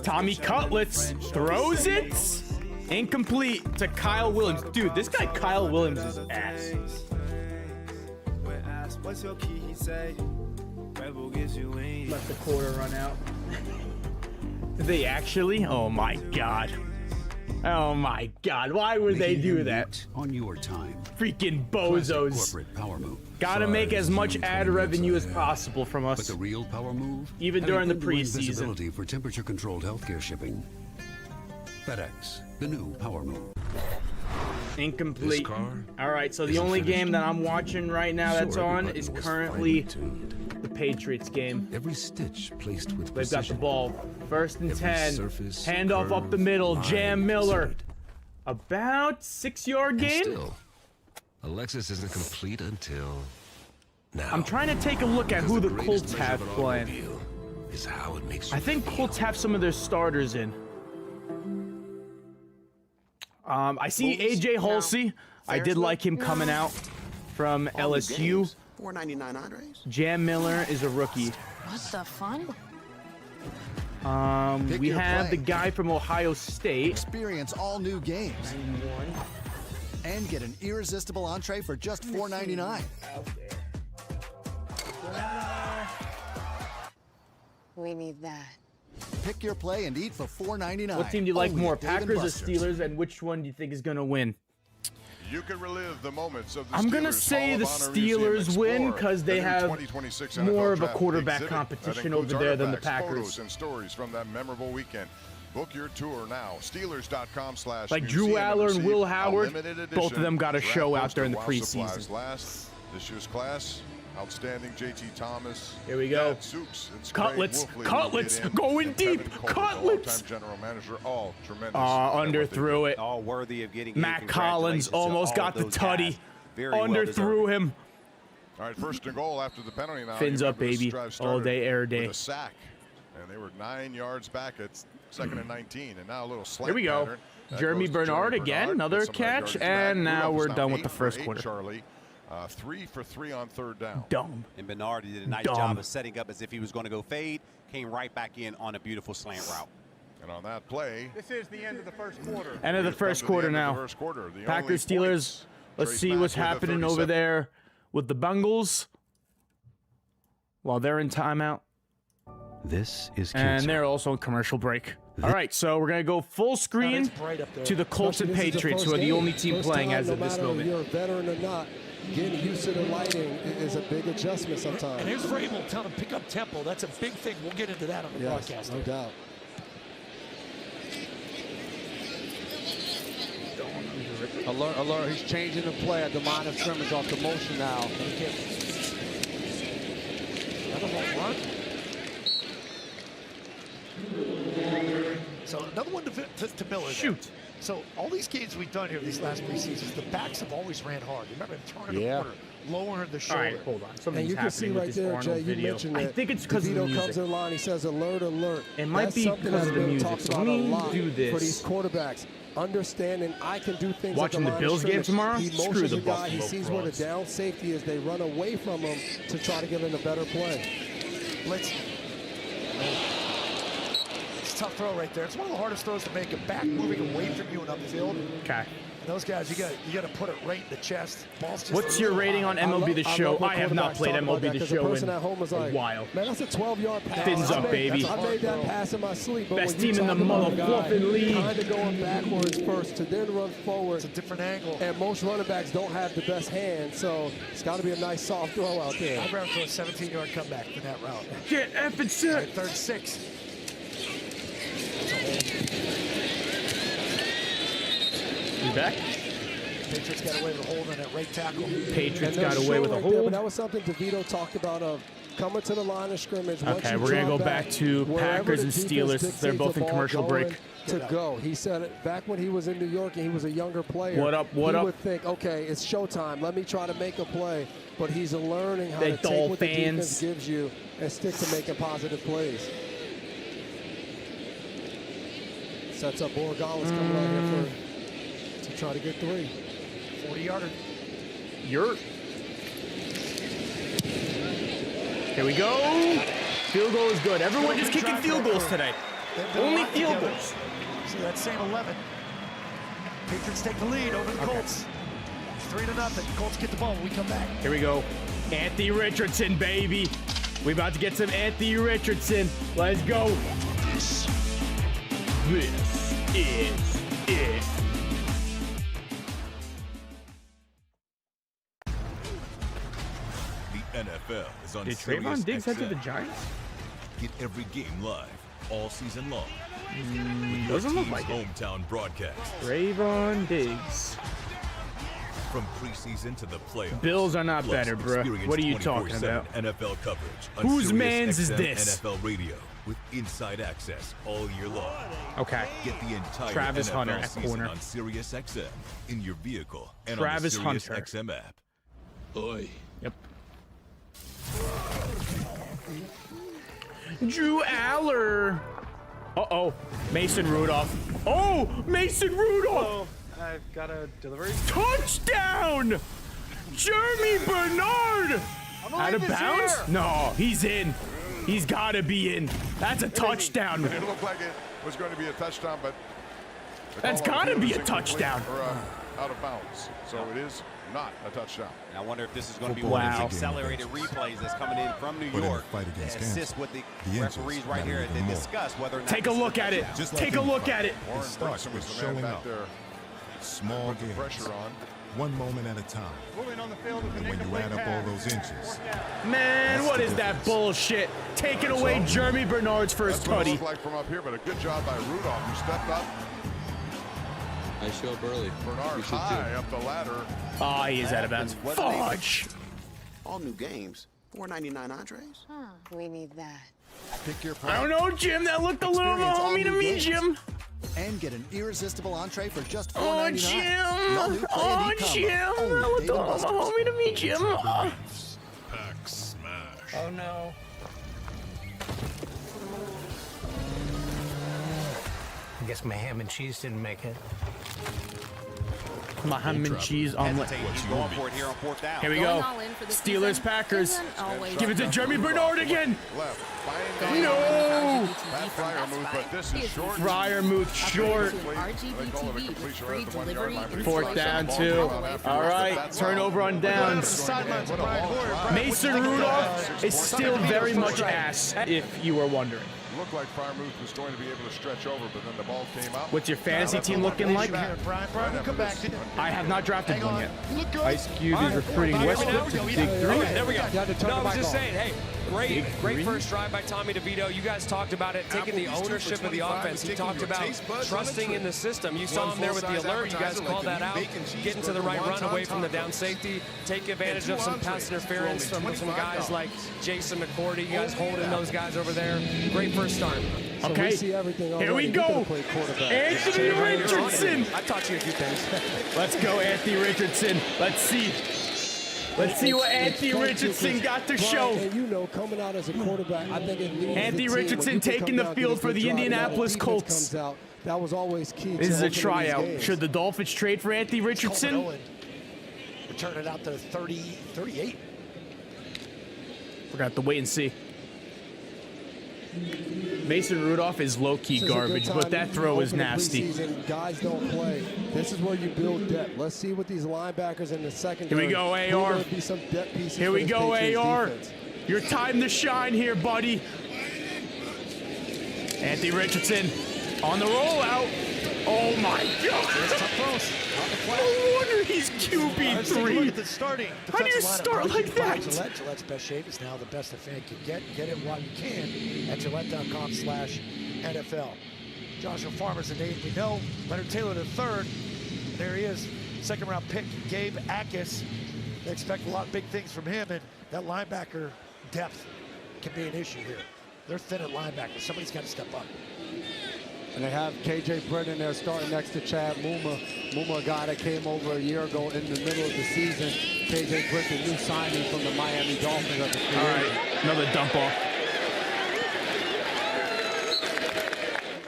Tommy Cutlets throws it. Incomplete to Kyle Williams. Dude, this guy Kyle Williams is ass. Let the quarter run out. Did they actually? Oh my god. Oh my god. Why would they do that? On your time. Freaking bozos. Corporate power move. Gotta make as much ad revenue as possible from But us. the real power move? Even Having during the end-to-end preseason. visibility for temperature-controlled healthcare shipping. FedEx, the new power move. Incomplete. This car All right, so the isn't only finished. game that I'm watching right now that's Sure, on every is button was currently finely tuned. the Patriots game. Every stitch placed with They've got the precision. ball. First and Every 10. surface, Handoff up the curve, middle. line, Jam Miller. side. About 6-yard And game. still, Alexis isn't complete until now. I'm trying to take a look at who the greatest Colts measure have of an playing. automobile is how it makes you I think feel. Colts have some of their starters in. I see AJ Halsey. I did like him coming out from LSU. $4.99 Andres. Jam Miller is a rookie. What the fun? We your have play. the guy from Ohio State. Experience all new games and get an irresistible entree for just $4.99. We need that. Pick your play and eat for $4.99. What team do you like Only more, at Dave & Packers or Buster's. Steelers, and which one do you think is going to win? You can relive the moments of the I'm going to Steelers say Hall the of Honor Museum Steelers win Explorer, because they the new have 2026 more NFL of a Draft quarterback exhibit competition that includes over there than the artifacts, Packers. Photos and stories from that memorable weekend. Book your tour now. Steelers.com/museum. Like Drew and Aller and receive Will a Howard, limited both of them edition got a draft show out poster during the while supplies preseason. last. This year's class, outstanding JT Thomas. Here we go. Matt Zooks, it's Cutlets, Craig Wolfley Cutlets, will get in, going and deep, Kevin Colbert, the Cutlets. longtime general manager, all tremendous. Under threw it. all worthy of getting in. Matt Collins Congratulations to almost all got of the those tutty. guys. Very well Under deserved. threw him. All right, first and goal after the penalty now. Fins You up, remember this baby. drive All started day, air day. with a sack, and they were 9 yards back at second and 19, and now a little slant Here we go. pattern. Jeremy Bernard again, another catch, and now we're done with the first quarter. Charlie, 3 for 3 on third down. Dumb. And Bernard did a nice job of setting up as if he was going to go fade, came right back in on a beautiful slant route. And on that play, this is the end of the first quarter. End of the first quarter now. Packers, Steelers. Let's see what's happening over there with the Bengals while they're in timeout. This is and they're also in commercial break. All right, so we're gonna go full screen to the Colts and Patriots, who are the only team playing as of this moment. You're a veteran or not, getting used to the lighting is a big adjustment sometimes. And here's Vrabel telling him pick up tempo. That's a big thing. We'll get into that on the broadcast. No doubt. Alert, he's changing the play at the line of scrimmage off the motion now. Another home run. So another one to Miller. Shoot. There. So all these games we've done here these last 3 seasons, the backs have always ran hard. You remember turning the corner, lowering the shoulder. All right, hold on. Something's and you can see happening right with there, this Jay, Arnold you video. mentioned I that think it's because of the DeVito music. comes in line, he says alert, alert. It might That's be something because of the that's been music. talked So about let a me lot do this. for these quarterbacks. Understanding I can do things Watching at the the line Bills of game tomorrow? He Screw motions the the guy. He Buffalo sees where the frauds. down safety is. They run away from him to try to get in a better play. Blitz. It's a tough throw right there. It's one of the hardest throws to make. A back moving away from you and upfield. Okay. And those guys, you got to put it right in the chest. Ball's just What's your rating on MLB The Show? I have not played MLB The Show in at home was a like, while. Man, that's a 12-yard pass. Fins up, baby. I made that pass in my sleep. But Best when you team in the talk about a guy motherfucking league. Kind of going backwards first to then run forward. It's a different angle. And most running backs don't have the best hand, so it's got to be a nice soft throw out there. I'll grab to a 17-yard comeback for that route. Get effing set. Right, third 6. You back? Patriots got away with a hold on that right tackle. Patriots got away with a right there, but hold. that was something DeVito talked about of coming to the line of scrimmage. Okay, we're going to go back to Packers and Steelers. They're both in commercial break. To go. He said it back when he was in New York and he was a younger player. What up, what he up? would think, okay, it's showtime. Let me try to make a play. But he's learning how to take what the defense gives you and stick to making positive plays. Sets up Borregales coming out here to try to get 3. 40-yarder. Here we go. Field goal is good. Everyone just kicking field goals today. Only field goals. See that same 11. Patriots take the lead over the Colts. 3-0. Colts get the ball when we come back. Here we go. Anthony Richardson, baby. We about to get some Anthony Richardson. Let's go. This is it. The NFL is on Did Sirius Trayvon Diggs head to XM. the Giants? Get every game live all season long. Doesn't look like it. Hometown broadcast. Trayvon Diggs. From preseason to the playoffs. Bills are not Plus, better, bro. experience What are you talking 24/7 about? NFL coverage on Whose Sirius mans is XM this? NFL radio with inside access all year long. Okay. Get the entire Travis NFL Hunter at season corner. on Sirius XM in your vehicle and Travis on the Sirius Hunter. XM app. Oi. Yep. Drew Aller. Uh-oh. Mason Rudolph. Oh, Mason Rudolph. I've got a delivery. Touchdown! Jeremy Bernard! Out of bounds? No, he's in. He's got to be in. That's a touchdown. It looked like it was going to be a touchdown, but That's got to be a touchdown. Out of bounds. So it is not a touchdown. And I wonder if this is going to be one of those accelerated replays that's coming in from New York to assist with the referees right here as they discuss whether or not. Take a look at it. Take a look at it. Warren Brunson was the man back there. Small Put the gains, pressure on. one moment at a time. Moving on the field And when you add up all those inches, Man, what is that bullshit? Taking away Jeremy Bernard's first That's what it tutty. looked like from up here, but a good job by Rudolph, who stepped up. I show up early. Bernard high up the ladder. Oh, he is out of bounds. Fudge. All new games. $4.99 entrees? Huh, we need that. Pick your I don't know, Jim. That looked a little Experience all homey to new me, games. Jim. And get an irresistible entree for just Oh, $4.99. Jim. No new Play Oh, and Eat combo. Jim. That Only looked a Dave & little Buster's. homey to me, Jim. pack smash. Oh, no. I guess my ham and cheese didn't make it. My ham and cheese omelet. He's going for it here on 4th down. Here we go. Steelers, Packers. Give it to Jeremy Bernard again. Left. No. That Fryer move, but this is short. Fryer moved short. Fourth down, 2. All right, turnover on downs. Mason Rudolph is still very much ass, if you were wondering. Looked like Fryermuth was going to be able to stretch over, but then the ball came out. What's your fantasy team looking like? Brian, come back. I have not drafted one yet. Ice Cube is recruiting Westbrook to Big 3. There we go. No, I was just saying, hey, great first drive by Tommy DeVito. You guys talked about it, taking the ownership of the offense. He talked about trusting in the system. You saw him there with the alert. You guys called that out. Getting to the right run away from the down safety. Take advantage of some pass interference from some guys like Jason McCourty. You guys holding those guys over there. Great first start. Okay, here we go. Anthony Richardson. I taught you a few things. Let's go, Anthony Richardson. Let's see. Let's see what Anthony Richardson got to show. And you know, coming out as a quarterback, I think it leads Anthony Richardson taking the field for the Indianapolis Colts. That was always key. This is a tryout. Should the Dolphins trade for Anthony Richardson? Return it out to 38. We're going to have to wait and see. Mason Rudolph is low-key garbage, but that throw is nasty. Guys don't play. This is where you build depth. Let's see what these linebackers in the secondary. Here we go, AR. Here we go, AR. Your time to shine here, buddy. Anthony Richardson on the rollout. Oh my God! No wonder he's QB3. Look at the starting. How do you start like that? Gillette's best shape is now the best a fan can get. Get it while you can at Gillette.com/NFL. Joshua Farmer's the name we know. Leonard Taylor the third. And there he is, second-round pick. Gabe Akis. They expect a lot of big things from him, and that linebacker depth can be an issue here. They're thin at linebacker. Somebody's got to step up. And they have KJ Britt in there starting next to Chad Muma. Muma, a guy that came over a year ago in the middle of the season. KJ Britt, the new signing from the Miami Dolphins. All right, another dump off.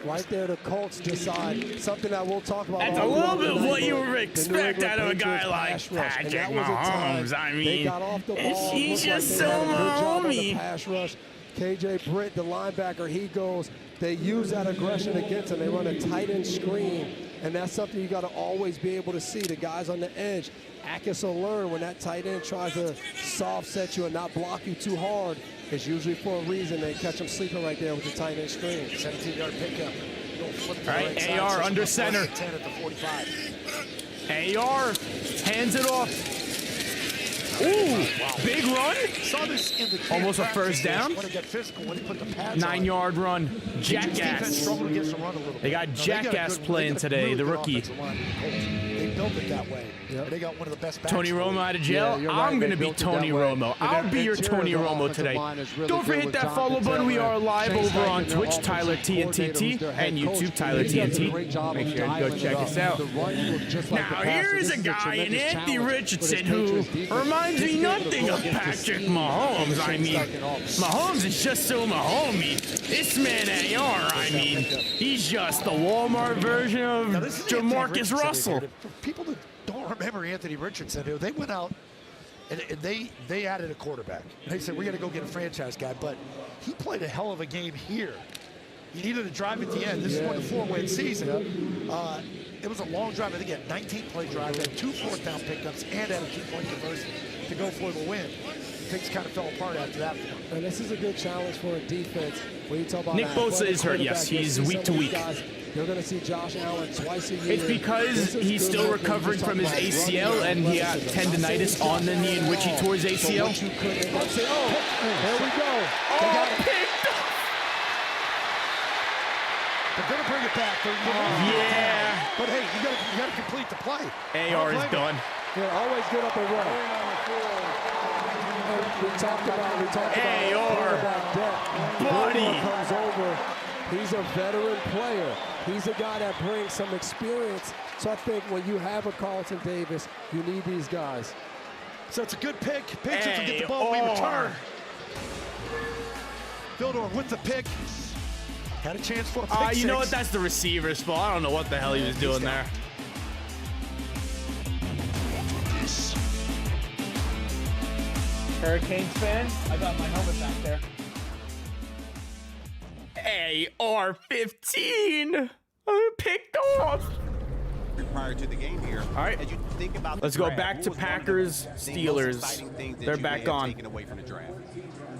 Right there, the Colts decide something that we'll talk about. That's a little bit of what you would expect out of a guy like Patrick Mahomes. I mean, he's just so Mahomey. Pass rush. KJ Britt, the linebacker, he goes. They use that aggression against him. They run a tight end screen, and that's something you got to always be able to see. The guys on the edge, Akis will learn when that tight end tries to soft set you and not block you too hard. It's usually for a reason. They catch him sleeping right there with the tight end screen. 17-yard pickup. All right, AR under center. 10 at the 45. AR hands it off. Ooh, big run. Saw this in the almost a first down. 9-yard run. Jackass. They got Jackass playing today, the rookie. They built it that way. Yep. They got one of the best backs. Tony Romo out of jail. Yeah, I'm going to be Tony Romo. I'll be your Tony Romo today. Don't forget that follow button. We are live over on Twitch, Tyler TNTT, and YouTube, Tyler TNT. Make sure to go check us out. Now, here's a guy in Anthony Richardson who reminds me nothing of Patrick Mahomes. I mean, Mahomes is just so Mahomey. This man AR, I mean, he's just the Walmart version of Jamarcus Russell. People that don't remember Anthony Richardson, they went out and they added a quarterback. They said, we got to go get a franchise guy, but he played a hell of a game here. He needed a drive at the end. This is one of the 4-win season. It was a long drive. I think he had 19-play drive, had 2 fourth-down pickups, and had a 2-point conversion to go for the win. Things kind of fell apart after that. And this is a good challenge for a defense. When you talk about Nick Bosa is hurt, yes. He's week to week. You're going to see Josh Allen twice a year. It's because he's still recovering from his ACL, and he got tendonitis on the knee in which he tore his ACL. There we go. Picked up. They're going to bring it back. Yeah. But hey, you got to complete the play. AR is done. Yeah, always get up and run. We talked about quarterback depth. Buddy comes over. He's a veteran player. He's a guy that brings some experience. So I think when you have a Carlton Davis, you need these guys. So it's a good pick. Patriots will get the ball. We return. Vildor with the pick. Had a chance for a pick You know what? six. That's the receiver's fault. I don't know what the hell he was doing there. Hurricanes fan, I got my helmet back there. AR-15 picked off. Prior to the game here. All right. As you think about Let's go back to Packers, Steelers. They're back on. Taken away from the draft.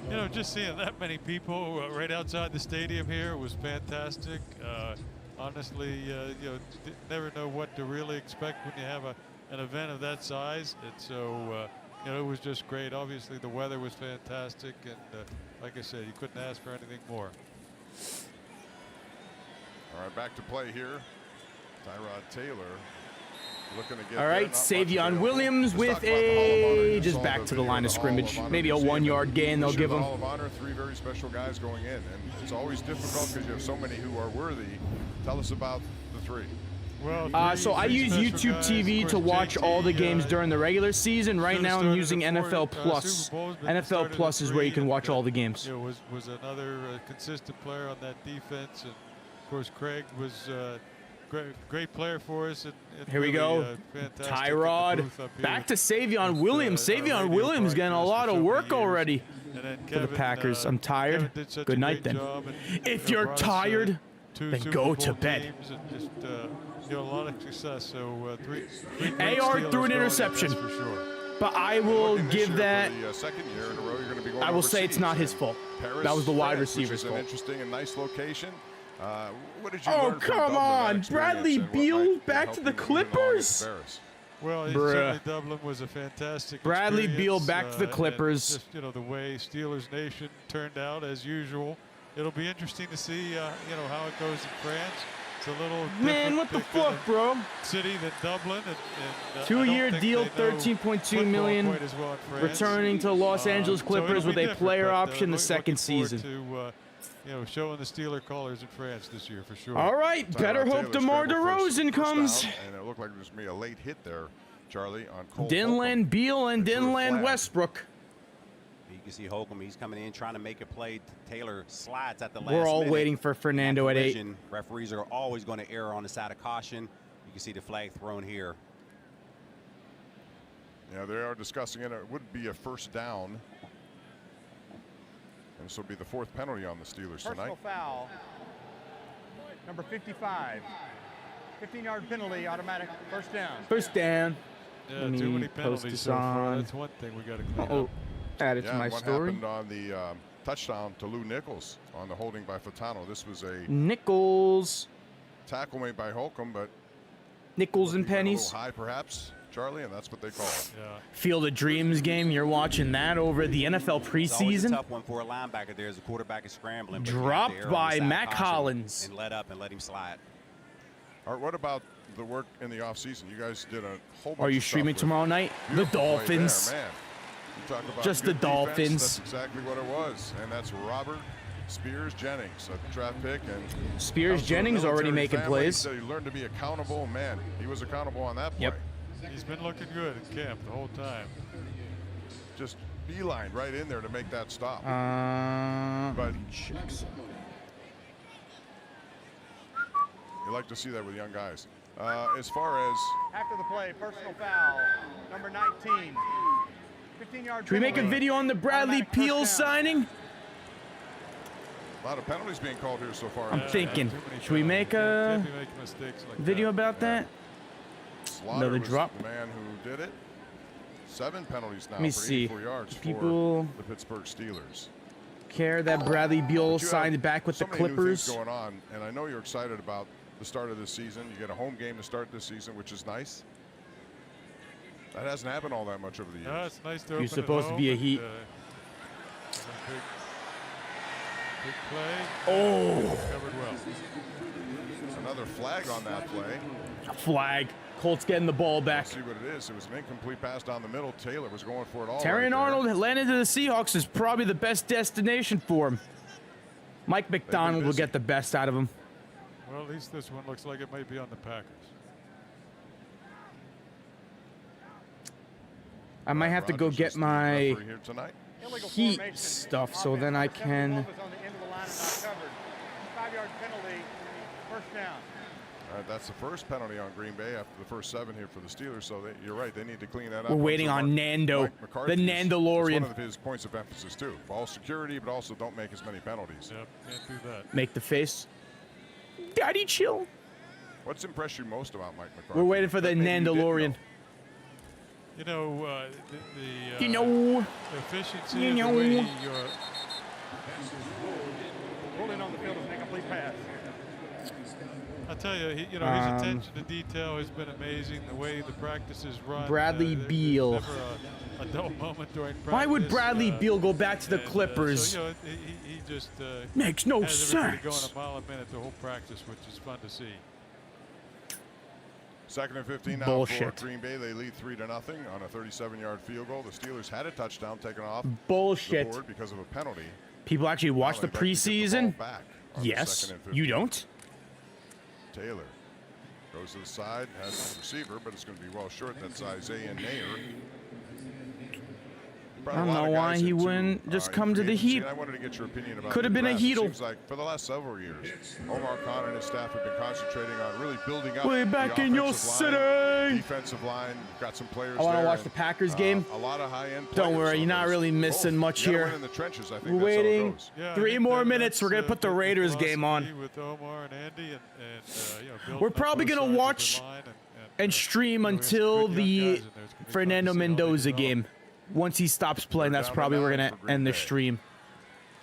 You know, just seeing that many people right outside the stadium here was fantastic. Honestly, you know, never know what to really expect when you have an event of that size. And so, you know, it was just great. Obviously, the weather was fantastic. And like I said, you couldn't ask for anything more. All right, back to play here. Tyrod Taylor looking to get All right, Savion Williams with a just back to the line of scrimmage. Maybe a 1 yard gain they'll give him. Hall of Honor, 3 very special guys going in, and it's always difficult because you have so many who are worthy. Tell us about the 3. Well, so I use YouTube TV to watch all the games during the regular season. Right now I'm using NFL Plus. NFL Plus is where you can watch all the games. You know, was another consistent player on that defense, and of course Craig was great player for us. And here we go. Tyrod back to Savion Williams. Savion Williams getting a lot of work already for the Packers. I'm tired. Good night then. If you're tired, then go to bed. Just, you know, a lot of success. So AR threw an interception. For sure. But I will give that. Second year in a row, you're going to be going I will say it's not his fault. That was the wide receiver's fault. An interesting and nice location. What did you Oh, learn from come Dublin, on. that Bradley experience, and what Beal might back help to you the moving along Clippers. with the Bears? Well, Bruh. certainly Dublin was a fantastic Bradley experience, Beal back to the Clippers. Just, you know, the way Steelers Nation turned out as usual. It'll be interesting to see, you know, how it goes in France. It's a little Man, what the fuck, bro? City than Dublin. And 2-year deal, $13.2 million. Well returning to Los Angeles Clippers so with a player option the second looking forward season. To, you know, showing the Steeler colors in France this year for sure. All right, better hope DeMar DeRozan comes. Down, and it looked like there was going to be a late hit there, Charlie, on Cole Dinland, Beal, and Dinland Westbrook. You can see Holcomb. He's coming in trying to make a play. Taylor slides at the last We're all minute. waiting for Fernando at 8. Referees are always going to err on the side of caution. You can see the flag thrown here. Yeah, they are discussing it. It would be a first down. And this will be the 4th penalty on the Steelers tonight. Personal foul. Number 55. 15-yard penalty, automatic first down. First down. Yeah, Let too me many post penalties this so far. on. That's one thing we got to clean Uh-oh. up. Add it to Yeah, my what story. happened on the touchdown to Lou Nichols on the holding by Fatano? This was a Nichols. tackle made by Holcomb, but Nickels and he went pennies. a little high, perhaps, Charlie, and that's what they call it. Yeah. Field of Dreams game. You're watching that over the NFL It's always a preseason. tough one for a linebacker there as the quarterback is scrambling. but you have to Dropped err on by the side of Mac caution Hollins. And let up and let him slide. All right, what about the work in the offseason? You guys did a whole bunch Are you of stuff streaming with tomorrow night? The beautiful play Dolphins. there, man. You talk about Just the good defense, Dolphins. That's exactly what it was. And that's Robert Spears Jennings, a draft pick. And Spears comes from a Jennings already military making family. plays. He said he learned to be accountable. Man, he was accountable on that play. Yep. He's been looking good in camp the whole time. Just beeline right in there to make that stop. But you like to see that with young guys. As far as After the play, personal foul. Number 19. 15-yard Should we make a video on the Bradley Peel signing? a lot of penalties being called here so far. I'm thinking. Should we make a video about that? Slaughter Another was drop. the man who did it. 7 penalties now Let me for see. 84 yards People for the Pittsburgh Steelers. care that Bradley Beal But you signed have back with so the many new things Clippers. going on, and I know you're excited about the start of this season. You get a home game to start this season, which is nice. That hasn't happened all that much over the years. Yeah, it's nice to You're open supposed at to be a home Heat. Big play. Oh. Covered well. Another flag on that play. Flag. Colts getting the ball back. See what it is. It was an incomplete pass down the middle. Taylor was going for it all. Terry right and there. Arnold landed to the Seahawks is probably the best destination for him. Mike McDonald will get the best out of him. Well, at least this one looks like it might be on the Packers. I might have to go Rodgers get is the my referee here tonight. Heat stuff so then I can. On the end of the line and not covered. 5-yard First down. All right, that's the first penalty on Green Bay after the first 7 here for the Steelers. So you're right, they need to clean that up. We're waiting on Nando, the Nandalorian. One of his points of emphasis too. Ball security, but also don't make as many penalties. Yep, can't do that. Make the face. Daddy, chill. What's impressed you most about Mike McCarthy? We're waiting for the Nandalorian. You know, the efficiency of the way he, Rolling on the field is an incomplete pass. I tell you, his attention to detail has been amazing. The way the practices run. Bradley Beal. Never a dull moment during practice. Why would Bradley Beal go back to the Clippers? So, he just makes no has sense. everybody going a mile a minute the whole practice, which is fun to see. 2nd and 15 now Bullshit. for Green Bay. They lead 3-0 on a 37-yard field goal. The Steelers had a touchdown taken off Bullshit. the board because of a penalty. People actually watch the preseason? Yes. You don't? Taylor goes to the side, has the receiver, but it's going to be well short. That's Isaiah Nair. I don't know why he wouldn't just come to the Heat. I wanted to get your opinion about Could have been a Heatle. Seems like for the last several years, Omar Khan and his staff have been concentrating on really building up Way back in your city. Defensive line. Got some players I want to there watch and, the Packers game. A lot of high-end players. Don't worry, you're not really missing much here. In the trenches, I think We're that's how it waiting goes. 3 more minutes. We're going to put the Raiders game on. With Omar and Andy We're probably going to watch and stream until the Fernando Mendoza game. Once he stops playing, that's probably where we're going to end the stream.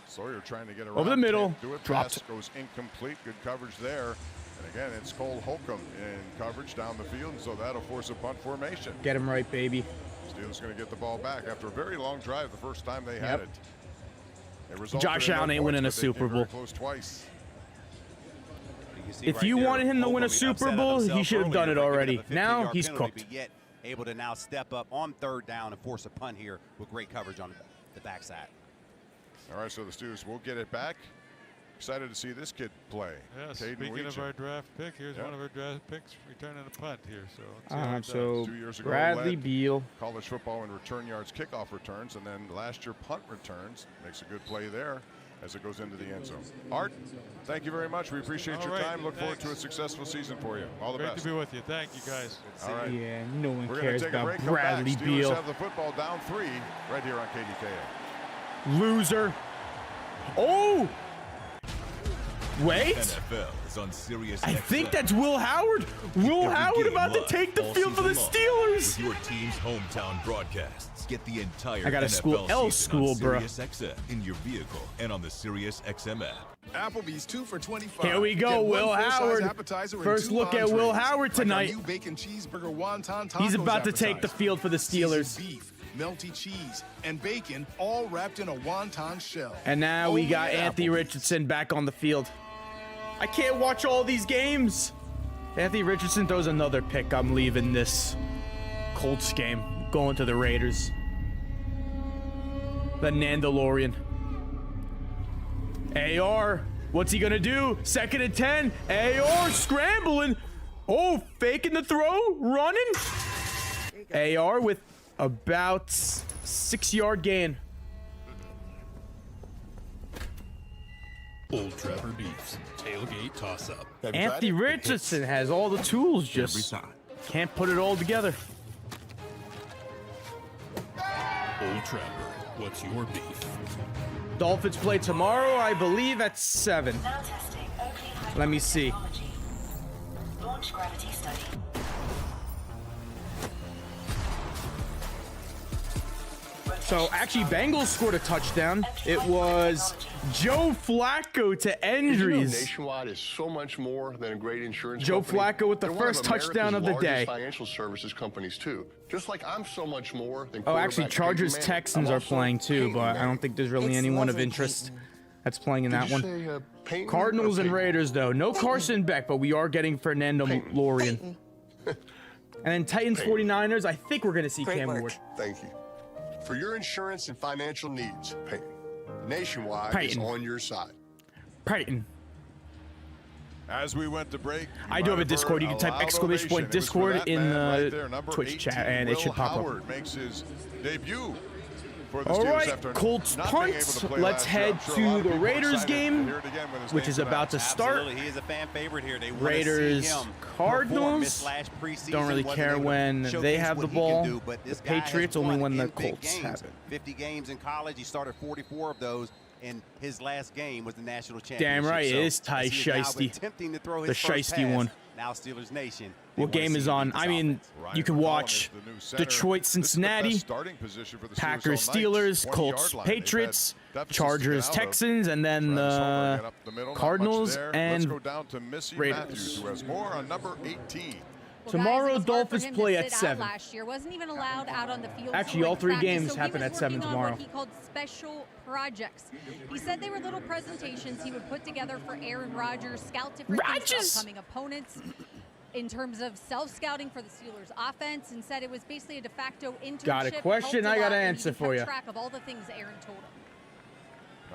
Sawyer trying to get around. Over the middle. Dropped. Pass goes incomplete. Good coverage there. And again, it's Cole Holcomb in coverage down the field, so that'll force a punt formation. Get him right, baby. Steelers going to get the ball back after a very long drive the first time they had it. Josh Allen ain't winning a Super Bowl. Close twice. If you wanted him to win a Super Bowl, he should have done it already. Now he's cooked. Able to now step up on 3rd down and force a punt here with great coverage on the backside. All right, so the Steelers will get it back. Excited to see this kid play. Yeah, Caden speaking Weechen. of our draft pick, here's one of our draft picks returning a punt here. So, so 2 years ago, Bradley led Beal. college football in return yards, kickoff returns, and then last year punt returns. Makes a good play there as it goes into the end zone. Art, thank you very much. We appreciate your time. Look forward to a successful season for you. All the Great best. to be with you. Thank you, guys. All right. Yeah, no one We're cares take a about break, Bradley come back. Beal. Steelers have the football down 3 right here on KDKA. Loser. Oh! Wait. NFL is on Sirius I XM. think that's Will Howard. Will Every Howard game about to live take the all field for the season long Steelers. With your team's hometown broadcasts. Get the entire I got a NFL L season school, on bro. Sirius XM in your vehicle and on the Sirius XM app. Applebee's 2 for $25. Here we go, Get Will one full-size Howard. appetizer and First 2 look at entrees, Will Howard like our tonight. new bacon cheeseburger wonton He's tacos about to take the appetizer. field for the Steelers. Seasoned beef, melty cheese, and bacon, all wrapped in a wonton shell. And now we Only got at Anthony Applebee's. Richardson back on the field. I can't watch all these games. Anthony Richardson throws another pick. I'm leaving this Colts game. Going to the Raiders. The Nandalorian. AR. What's he going to do? 2nd and 10. AR scrambling. Oh, faking the throw. Running. AR with about 6-yard gain. Old Trapper Beefs tailgate toss-up. Anthony Richardson has all the tools, just can't put it all together. Old Trapper, what's your beef? Dolphins play tomorrow, I believe, at 7. Let me see. Launch gravity study. So, actually, Bengals scored a touchdown. It was Joe Flacco to Did you know injuries. Nationwide is so much more than a great insurance Joe company. Flacco with the They're one first America's touchdown of the largest day. Financial services companies too. Just like I'm so much more than Oh, actually, quarterback Chargers Peyton Manning. Texans I'm are also playing too, Peyton but I Manning. don't think there's really It's anyone of lovely, interest Peyton. that's playing in Did that you one. say, Peyton Cardinals or and Peyton? Raiders, though. No Carson Beck, but we are getting Fernando Lorian. And then Titans 49ers, I think we're going to see Great Cam work. Ward. Thank you. For your insurance and financial needs, Peyton. Nationwide is Peyton. on your side. Peyton. As we went to break, I do have a Discord. You can type exclamation point Discord in the Twitch chat, and it should pop up. Howard makes his debut for the All Steelers right, after Colts not being able punt. to play Let's last year. I'm head sure a lot to of the people are Raiders excited to game, hear it again when his which name's is about to announced. start. Absolutely, he is a fan favorite here. They want Raiders, to see him Cardinals. Preseason, Don't really wasn't care able to when showcase they have what the he can ball. do, but this The guy has Patriots only won when the in big Colts games. have it. 50 games in college. He started 44 of those, and his last game was the national championship. Damn right, so it is Ty as he is now Shiesty. attempting to throw The his first Shiesty pass, one. Now Steelers Nation. What game is on? I mean, you can watch Detroit, Cincinnati, Packers, Steelers, Colts, Patriots, Chargers, Texans, and then the Cardinals and Raiders. Who has more on number 18. Tomorrow, Dolphins play at 7. Last year wasn't even allowed out on the field. Actually, all 3 games happen at 7 tomorrow. What he called special projects. He said they were little presentations he would put together for Aaron Rodgers, scout different things for upcoming opponents in terms of self-scouting for the Steelers offense, and said it was basically a de facto internship. Got a question? I got an answer for you. Track of all the things Aaron told him.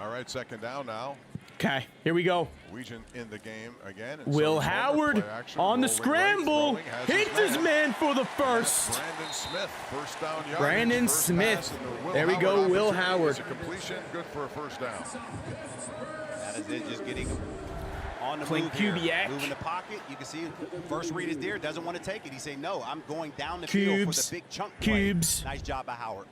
All right, second down now. Okay, here we go. Weegan in the game again. Will Howard on the scramble. Hit this man for the first. Brandon Smith, first down yardage. Brandon Smith. There we go, Will Howard. A completion, good for a first down. That is it, just getting on the Clint move here. Kubiak. Move in the pocket. You can see first read is there. Doesn't want to take it. He say, no, I'm going down the field for the big chunk play. Nice job by Howard.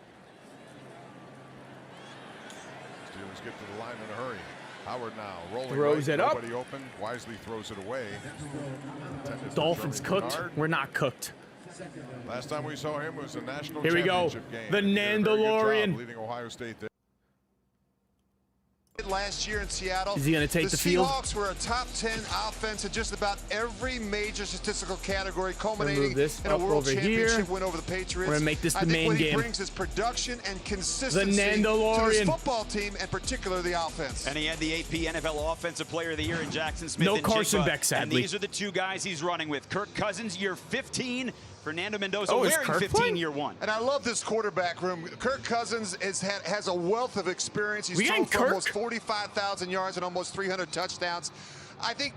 Steelers get to the line in a hurry. Howard now rolling. Throws it up. Nobody open. Wisely throws it away. Dolphins cooked. We're not cooked. Last time we saw him was a national Here we go. championship game. The Nandalorian. Leading Ohio State there. Last year in Seattle, is he going to take the field? The Seahawks were a top 10 offense in just about every major statistical category, culminating in a world championship win over the Patriots. We're going to make this the I main game. think what he brings is production and consistency the Nandalorian. to this football team, and particularly the offense. And he had the AP NFL Offensive Player of the Year in Jackson Smith. No and Carson Jigba. Beck, sadly. And these are the 2 guys he's running with. Kirk Cousins, year 15. Fernando Mendoza is wearing Kirk 15, playing? year 1. And I love this quarterback room. Kirk Cousins has a wealth of experience. He's We thrown got for Kirk? almost 45,000 yards and almost 300 touchdowns. I think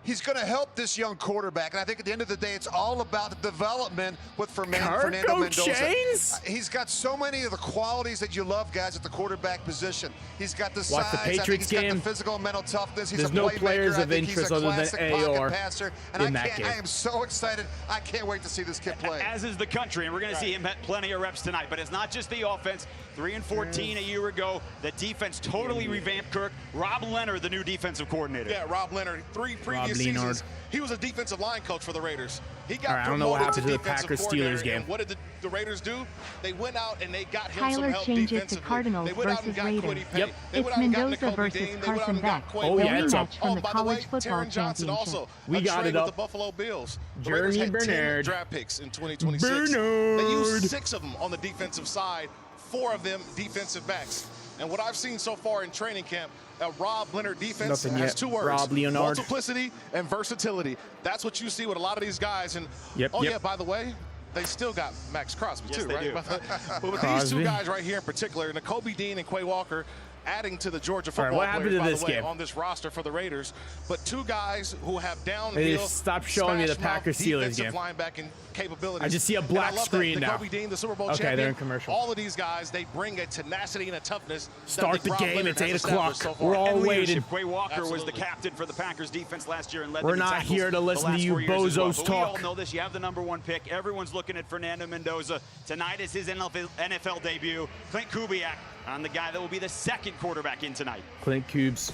he's going to help this young quarterback, and I think at the end of the day, it's all about the development with Fernando Mendoza. Chains? He's got so many of the qualities that you love, guys, at the quarterback position. He's got the Watch size. the Patriots I think he's game. got the physical and mental toughness. He's There's a no playmaker. players I of think interest he's a other than classic AR pocket passer, and in that game. I am so excited. I can't wait to see this kid play. As is the country, and we're going to see him at plenty of reps tonight. But it's not just the offense. 3-14 a year ago. The defense totally revamped Kirk. Rob Leonard, the new defensive coordinator. Yeah, Rob Leonard. 3 previous seasons, he was a defensive line coach for the Raiders. He got I don't know what promoted happened to the defensive Packers-Steelers coordinator, game. and what did the Raiders do? They went out and they got him Tyler some help changes to defensively. Cardinals They went out and versus got Raiders. Kwity Paye. Yep. They It's went out and got Mendoza Nakobe versus Dean. They went out Carson and got Beck. Quay Oh, The yeah, it's up. rematch from the by College the way, Football Taron Johnson Championship. also We a got trade it with up. the Buffalo Bills. The Jeremy Raiders had 10 Bernard. draft picks in 2026. Bernard. They used 6 of them on the defensive side, 4 of them defensive backs. And what I've seen so far in training camp, a Rob Leonard defense Nothing has yet. 2 words: Rob Leonard. multiplicity and versatility. That's what you see with a lot of these guys. And yeah, by the way, they still got Max Crosby Yes, too, they right? do. But with these 2 guys right here in particular, Nakobe Dean and Quay Walker, adding to the Georgia All right, football what happened players, to by this the way, game? on this roster for the Raiders, but 2 guys who have They downfield, just stopped showing me the smash mouth Packers-Steelers defensive game. linebacking capabilities. I just see a And black I love screen that now. Nakobe Dean, the Super Bowl Okay, champion, they're in commercial. all of these guys, they bring a tenacity and a toughness. Start that the Rob game. Leonard It's has 8 established o'clock. so far. We're all And waiting. leadership. Quay Walker was the Absolutely. captain for the Packers defense last year and led We're them in not tackles here to the listen to last you 4 years as well. bozos But talk. we all know this. You have the #1 pick. Everyone's looking at Fernando Mendoza. Tonight is his NFL debut. Clint Kubiak on the guy that will be the 2nd quarterback in tonight. Clint Cubes.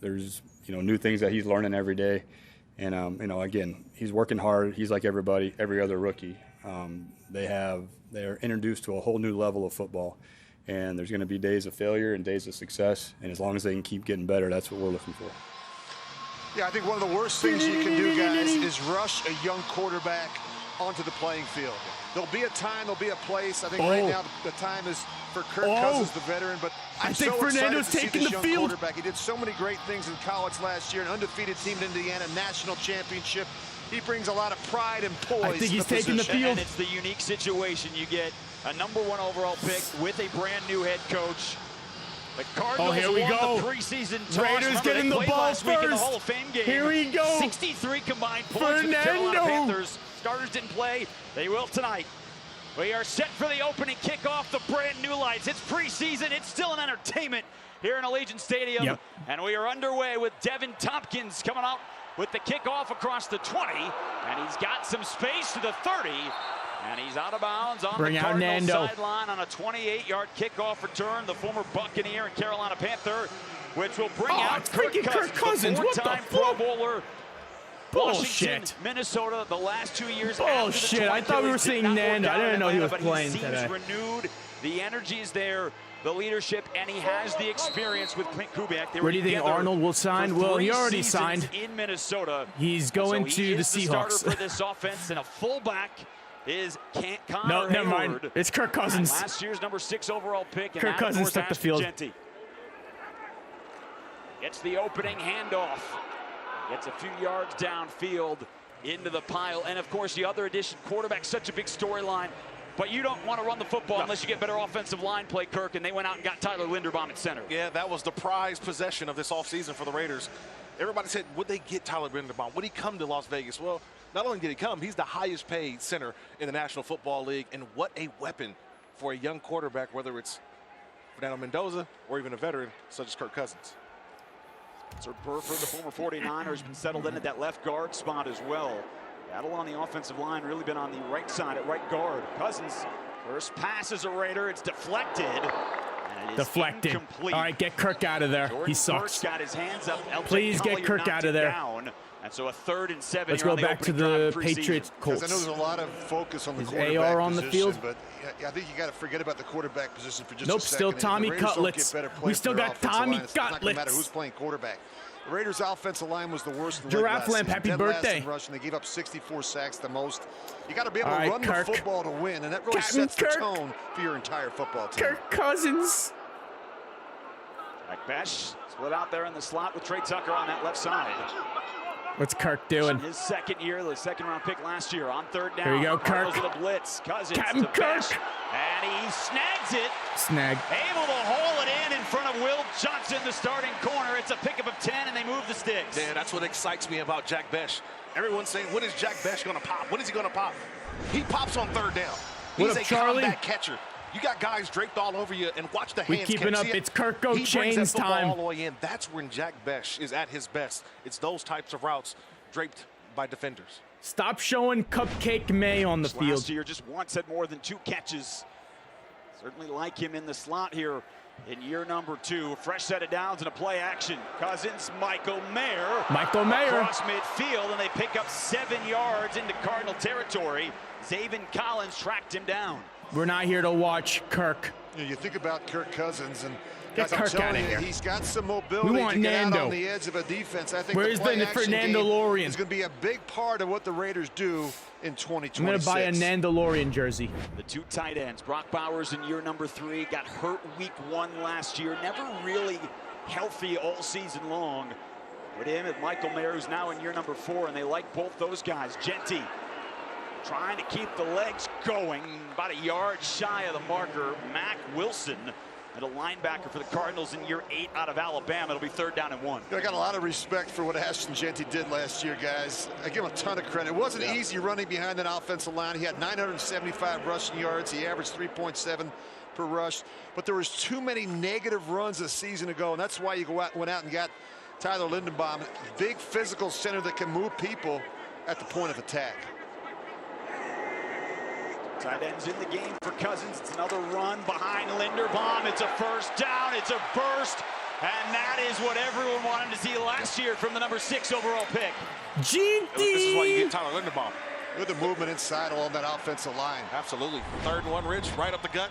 There's new things that he's learning every day, and again, he's working hard. He's like every other rookie. They're introduced to a whole new level of football, and there's going to be days of failure and days of success. And as long as they can keep getting better, that's what we're looking for. Yeah, I think one of the worst things you can do, guys, is rush a young quarterback onto the playing field. There'll be a time, there'll be a place. I think right now the time is for Kirk Cousins, the veteran. But I'm I think so Fernando's excited to see taking this the young field. quarterback. He did so many great things in college last year, an undefeated team in Indiana, national championship. He brings a lot of pride and poise. I think he's taking the field. And it's the unique situation. You get a #1 overall pick with a brand new head coach. The Cardinals here we won go. the preseason toss. Raiders Remember, getting they the played ball last week in the first. Hall of Fame game. Here we go. 63 combined points with the Carolina Fernando. Panthers. Starters didn't play. They will tonight. We are set for the opening kickoff, the brand new lights. It's preseason. It's still an entertainment here in Allegiant Stadium. Yep. And we are underway with Devin Tompkins coming out with the kickoff across the 20. And he's got some space to the 30. And he's out of bounds on the Cardinals sideline on a 28-yard kickoff return. The former Buccaneer and Carolina Panther, which will bring out Kirk Cousins, what the four-time Pro fuck? Bowler. Bullshit. Washington, Minnesota, the last 2 years. Bullshit. I thought we were seeing Nando. I didn't know he was playing today. Renewed. The energy is there, the leadership, and he has the experience with Clint Kubiak. Where do you think Arnold will sign? Well, he already signed. In Minnesota. He's going to the Seahawks. Starter for this offense, and a fullback is Connor No, never Hayward. mind. It's Kirk Cousins. Last year's number 6 overall pick. And Kirk Cousins took the field. Genty. Gets the opening handoff. Gets a few yards downfield into the pile. And, of course, the other addition, quarterback, such a big storyline. But you don't want to run the football unless you get better offensive line play, Kirk, and they went out and got Tyler Linderbaum at center. Yeah, that was the prized possession of this offseason for the Raiders. Everybody said, would they get Tyler Linderbaum? Would he come to Las Vegas? Well, not only did he come, he's the highest paid center in the National Football League. And what a weapon for a young quarterback, whether it's Fernando Mendoza or even a veteran such as Kirk Cousins. Sir Burford, the former 49er, has been settled in at that left guard spot as well. Battle on the offensive line, really been on the right side at right guard. Cousins, first pass is a Raider. It's deflected. And it is incomplete. All right, get Kirk out of there. Jordan He sucks. Got his hands up. Please get Kirk out of there. Down. And so a 3rd and 7. Let's go back to the Patriots Colts. I know there's a lot of focus on the Is quarterback AR on the position, field? but I think you got to forget about the quarterback position for just Nope, a second. still If the Tommy Raiders don't Cutlets. get better play We from still their got offensive Tommy line, it's not going to matter Cutlets. who's playing quarterback. The Raiders' offensive line was the worst in the Giraffe league Lamp, last happy season. Dead last birthday. in rushing. They gave up 64 sacks, the most. You got to be able All to right, run Kirk. the football to win, and that really Captain sets Kirk. the tone for your entire football team. Kirk Cousins. Jack Besh split out there in the slot with Trey Tucker on that left side. What's Kirk doing? His second year, the second-round pick last year on 3rd down. Here you go, Kirk. With a blitz. Cousins Captain to Kirk. Besh, and he snags it. Snag. Able to haul it in front of Will Johnson, the starting corner. It's a pickup of 10, and they move the sticks. Yeah, that's what excites me about Jack Besh. Everyone's saying, when is Jack Besh going to pop? When is he going to pop? He pops on 3rd down. What He's up, a Charlie? combat catcher. You got guys draped all over you, and watch the We hands. keeping up. It's Kirk Go He brings Chains that football time. all the way in. That's when Jack Besh is at his best. It's those types of routes draped by defenders. Stop showing Cupcake May on the field. Last year, just once had more than 2 catches. Certainly like him in the slot here in year number 2. Fresh set of downs and a play action. Cousins, Michael Mayer. Michael Mayer. Across midfield, and they pick up 7 yards into Cardinal territory. Zaven Collins tracked him down. We're not here to watch Kirk. You think about Kirk Cousins, and Get guys, I'm Kirk telling outta you, here. he's got some mobility We want to get out Nando. on the edge of a defense. I think Where's the play the action Fernando game Lorian? is going to be a big part of what the Raiders do in 2026. I'm going to buy a Nandalorian jersey. The 2 tight ends, Brock Bowers in year number 3, got hurt week 1 last year, never really healthy all season long. With him and Michael Mayer, who's now in year number 4, and they like both those guys. Genty trying to keep the legs going, about a yard shy of the marker. Mac Wilson, and a linebacker for the Cardinals in year 8 out of Alabama. It'll be 3rd down and 1. I got a lot of respect for what Ashton Genty did last year, guys. I give him a ton of credit. It wasn't easy running behind that offensive line. He had 975 rushing yards. He averaged 3.7 per rush. But there was too many negative runs a season ago, and that's why you went out and got Tyler Linderbaum, big physical center that can move people at the point of attack. Tight ends in the game for Cousins. It's another run behind Linderbaum. It's a 1st down. It's a burst. And that is what everyone wanted to see last year from the number 6 overall pick. GD. This is why you get Tyler Linderbaum. With the movement inside along that offensive line. Absolutely. 3rd and 1, Rich, right up the gut.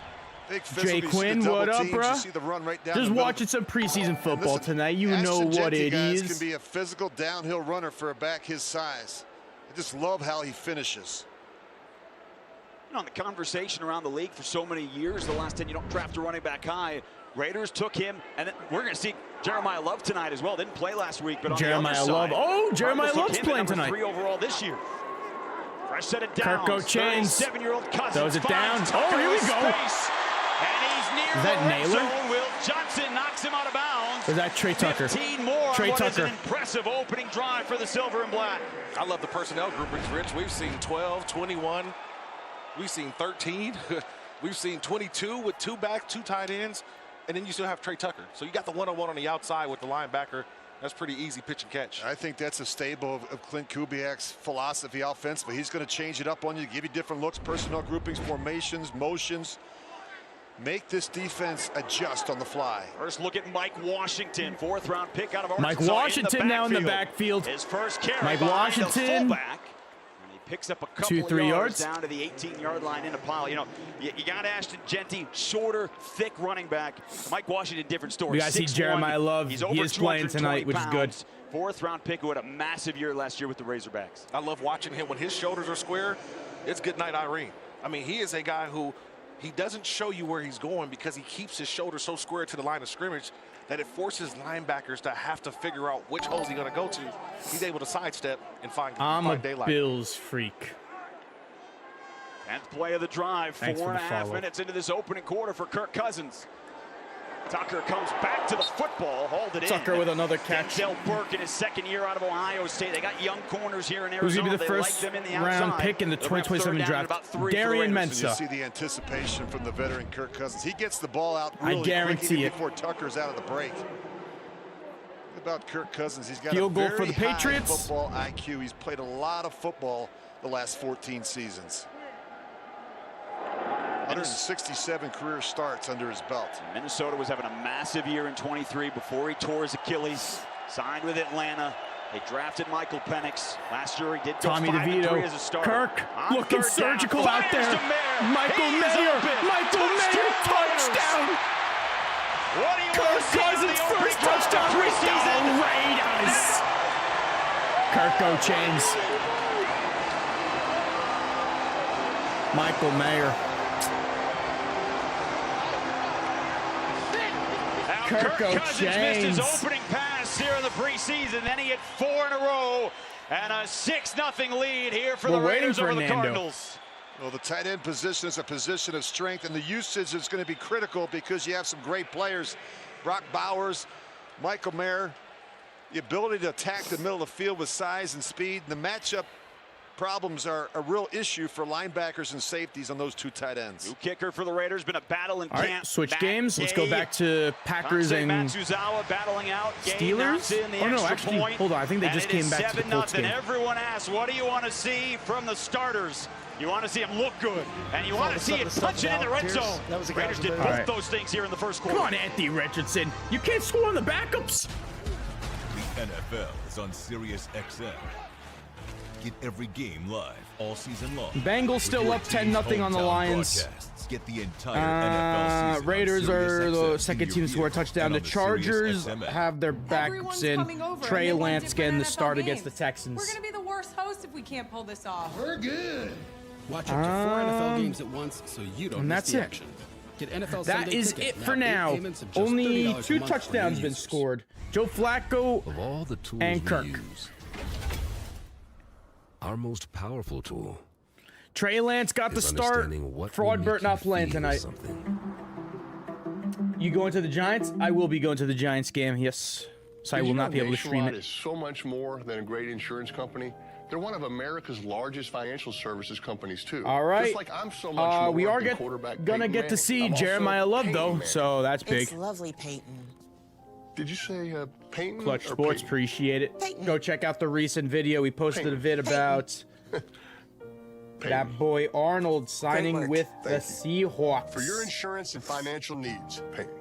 Big Jay Quinn, what up, bro? You see the run right down Just the middle. watching some preseason football Listen, tonight. You know Ashton what Genty, it guys, is. Can be a physical downhill runner for a back his size. I just love how he finishes. You know, the conversation around the league for so many years, the last 10, you don't draft a running back high. Raiders took him, and then we're going to see Jeremiah Love tonight as well. Didn't play last week, but on Jeremiah the other Love. side, Oh, Jeremiah Cardinals took Love's him at playing number tonight. 3 overall this year. Fresh set of downs. Kirk Go Chains. 37-year-old Cousins Throws it down. finds Oh, Tucker here we with go. space, and he's near Is that the red Naylor? zone. Will Johnson knocks him out of bounds. Or is that Trey Tucker? 15 more. Trey What is Tucker. an impressive opening drive for the Silver and Black. I love the personnel groupings, Rich. We've seen 12, 21. We've seen 13. We've seen 22 with 2 backs, 2 tight ends, and then you still have Trey Tucker. So you got the one-on-one on the outside with the linebacker. That's pretty easy pitch and catch. I think that's a staple of Clint Kubiak's philosophy offensively. He's going to change it up on you, give you different looks, personnel groupings, formations, motions. Make this defense adjust on the fly. First look at Mike Washington, 4th-round pick out of Arkansas. Mike Washington now in the backfield. His first carry Mike behind the Washington. fullback. And he picks up a couple 2-3 of yards down to the 18-yard line in a pile. You know, you got Ashton Genty, shorter, thick running back. Mike Washington, different story. We got to see 6'1". Jeremiah Love. He's He over is playing tonight, which is good. 4th-round pick who had a massive year last year with the Razorbacks. I love watching him when his shoulders are square. It's good night, Irene. I mean, he is a guy who he doesn't show you where he's going because he keeps his shoulders so square to the line of scrimmage that it forces linebackers to have to figure out which holes he's going to go to. He's able to sidestep and find daylight. Bills freak. 10th play of the drive. Thanks for the 4.5 follow. minutes into this opening quarter for Kirk Cousins. Tucker comes back to the football, hauled it in. Tucker with another catch. Denzel Burke in his 2nd year out of Ohio State. They got young corners here in Who's Arizona. going to be the They first like them in the round outside. pick in the They'll bring up 2027 3rd down and draft? about 3 for the Darian Raiders. Mensah. You see the anticipation from the veteran Kirk Cousins. He gets the ball out really guarantee quick even it. before Tucker's out of the break. What about Kirk Cousins? He's got Field a goal very for the high Patriots. football IQ. He's played a lot of football the last 14 seasons. 167 career starts under his belt. Minnesota was having a massive year in 23 before he tore his Achilles. Signed with Atlanta. They drafted Michael Penix. Last year he did go Tommy 5-3 DeVito. as a starter. Kirk On looking 3rd surgical down, out there. fires to Mayer. Michael He is Mayer. open. Michael Mayer touchdown. What do you Kirk want to see Cousins in the opening first drive of touchdown. preseason? The Raiders. Kirk go chains. Michael Mayer. Kirk Kirk Cousins missed his O'Chains. opening pass here in the preseason. Then he hit 4 in a row and a 6-0 lead here for the We're waiting Raiders for over the Nando. Cardinals. Well, the tight end position is a position of strength, and the usage is going to be critical because you have some great players. Brock Bowers, Michael Mayer, the ability to attack the middle of the field with size and speed. The matchup problems are a real issue for linebackers and safeties on those 2 tight ends. New kicker for the Raiders, been a battle in All camp. right, switch Matt games. Let's go Gay, back to Packers Dante and Matsuzawa battling out. Gay Steelers. knocks in the Oh no, extra actually, point, hold on. I think they and just it came is back to the Colts 7-0. game. Everyone asks, what do you want to see from the starters? You want to see them look good, and you want to see it touch it in the red zone. That was a Raiders did All both right. those things here in the first quarter. Come on, Anthony Richardson. You can't score on the backups. The NFL is on Sirius XM. Get every game live all season long. Bengals With still your up team's 10-0 on the hometown Lions. broadcasts. Get the entire NFL season Raiders on are Sirius the XM second in team your to score a vehicle touchdown. and The on the Sirius Chargers XM app. have their backs in. Trey Lance getting the start against the Texans. We're going to be the worst host if we can't pull this off. We're good. Watch up to 4 NFL games at once so you don't and miss that's the it. action. Get NFL That Sunday is ticket it for now. 8 now. payments of just Only $30 a 2 month for touchdowns new been users. scored. Joe Flacco Of all the tools and we Kirk. use, our most powerful tool Trey Lance got the is start. understanding what will Fraud make Burt you not playing feel tonight. something. You going to the Giants? I will be going to the Giants game. Yes. So I will not be able to stream Nationwide it. is so much more than a great insurance company. They're one of America's largest financial services companies too. All right. Just like I'm so much more we are than quarterback gonna Peyton get to Manning. see I'm also Jeremiah Love Peyton though, Manning. so that's big. It's lovely, Peyton. Did you say Peyton? Clutch or Sports, Peyton? appreciate it. Peyton. Go check out the recent video. We posted a vid about that boy Arnold signing work. with the Thank Seahawks. For your insurance and financial needs, Peyton,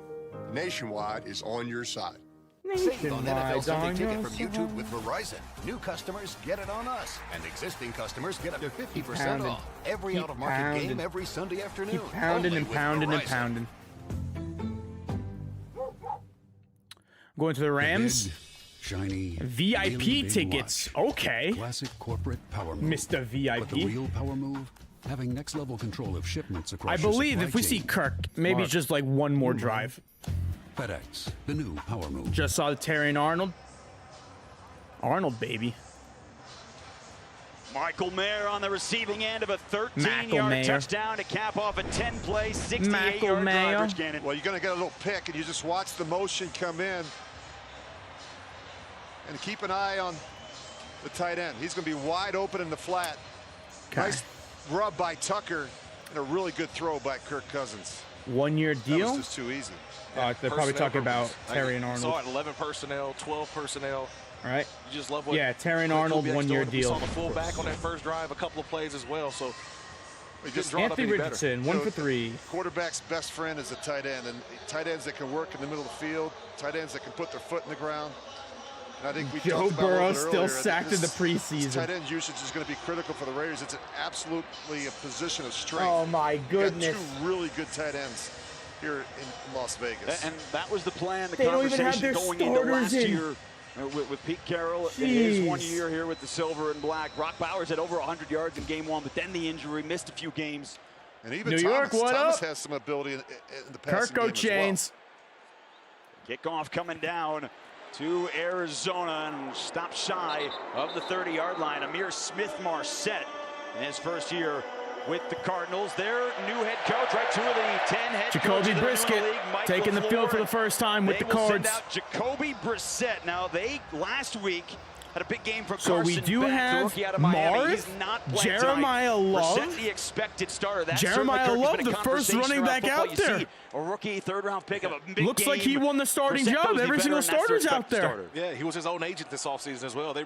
Nationwide is on your side. Save on NFL Nationwide Sunday on Ticket your from YouTube with Verizon. New customers get it on us, and existing customers get up to 50% pounding. off every Keep out-of-market pounding. game every Sunday afternoon. Keep pounding Only and with pounding and Verizon. pounding. Going to the Rams. Shiny really VIP big tickets. watch. Okay. Classic corporate power move. Mr. VIP. But the real power move, having next level control of shipments across I your believe supply if we see chain. Kirk, maybe Smart. just like one more drive. FedEx, the new power move. Just saw the Terry and Arnold. Arnold, baby. Michael Mayer on the receiving end of a Michael 13-yard Mayer. touchdown to cap off a 10-play, Michael 68-yard Mayer. drive, Rich Gannon. Well, you're going to get a little pick, and you just watch the motion come in. And keep an eye on the tight end. He's going to be wide open in the flat. Okay. Nice rub by Tucker. And a really good throw by Kirk Cousins. 1 year That deal? was just too easy. They're probably talking about Terry and Arnold. Saw it 11 personnel, 12 personnel. All right. You just love what. Yeah, Terry and Arnold, 1 year deal. We saw the fullback on that first drive, a couple of plays as well. So Anthony Richardson, 1 for 3. Quarterback's best friend is a tight end, and tight ends that can work in the middle of the field, tight ends that can put their foot in the ground. And I think we Joe talked about Burrow a little bit still earlier, sacked in the this preseason. Tight end usage is going to be critical for the Raiders. It's absolutely a position of strength. Oh my goodness! We've got 2 really good tight ends here in Las Vegas. And that was the plan, the They don't even have conversation their going into last starters in. year with Pete Carroll in his Jeez. 1 year here with the silver and black. Brock Bowers had over 100 yards in game 1, but then the injury, missed a few games. And even New Thomas, York, what Thomas up? has some ability in the passing Kirko game Chains. Kickoff coming down to Arizona and stop shy of the 30-yard line. Amir Smith-Marset in his first year with the Cardinals. Their new head coach, right? 2 of the 10 head Jacoby coaches Brissett in the league, Mike taking the LaFleur. field for the first time with They the will send Cards. out Jacoby Brissett. Now, they last week had a big game from So Carson we do Beck, the have rookie out of Miami. Marv, He's not playing Jeremiah tonight. Love. Brissett, the expected starter. That's Jeremiah certainly Love, been a the first conversation running around back football. out You there. see a rookie third-round pick of a big Looks game. like he won the starting Brissett job. goes Every the single veteran, that's their starter's out expected there. starter. Yeah, he was his own agent this offseason as well. They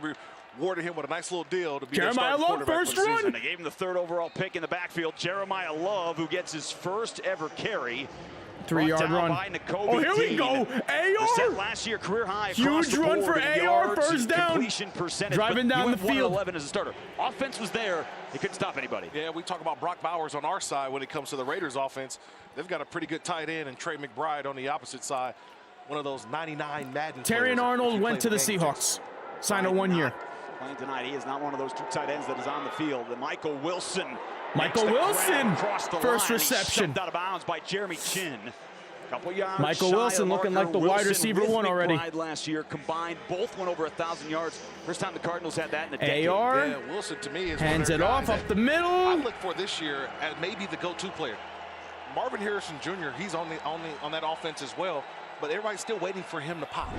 rewarded him with a nice little deal to be Jeremiah Their starting Love, quarterback first for the run. season. They gave him the 3rd overall pick in the backfield. Jeremiah Love, who gets his first ever carry. 3-yard Brought down run. by Nakobe Oh, here we Dean. go. Brissett AR. last year, career high across Huge the run board for in AR, yards first and down. completion percentage. Driving but down he the went field. 1-11 as a starter. Offense was there. He couldn't stop anybody. Yeah, we talk about Brock Bowers on our side when it comes to the Raiders offense. They've got a pretty good tight end and Trey McBride on the opposite side. One of those 99 Madden Terry players and that Arnold you went play to the the game Seahawks. Signed a 1 year. Playing tonight, he is not one of those 2 tight ends that is on the field. And Michael Wilson. Michael makes the Wilson, grab across the first line. He's reception. shoved out of bounds by Jeremy Chin. Couple yards Michael shy Wilson of the looking marker. like the wide Wilson receiver with 1 already. McBride last year combined, both went over 1,000 yards. First time the Cardinals had that in a decade. AR Yeah, Wilson to me is hands one of it their off guys up that the middle. I look for this year as maybe the go-to player. Marvin Harrison Jr. He's on that offense as well, but everybody's still waiting for him to pop.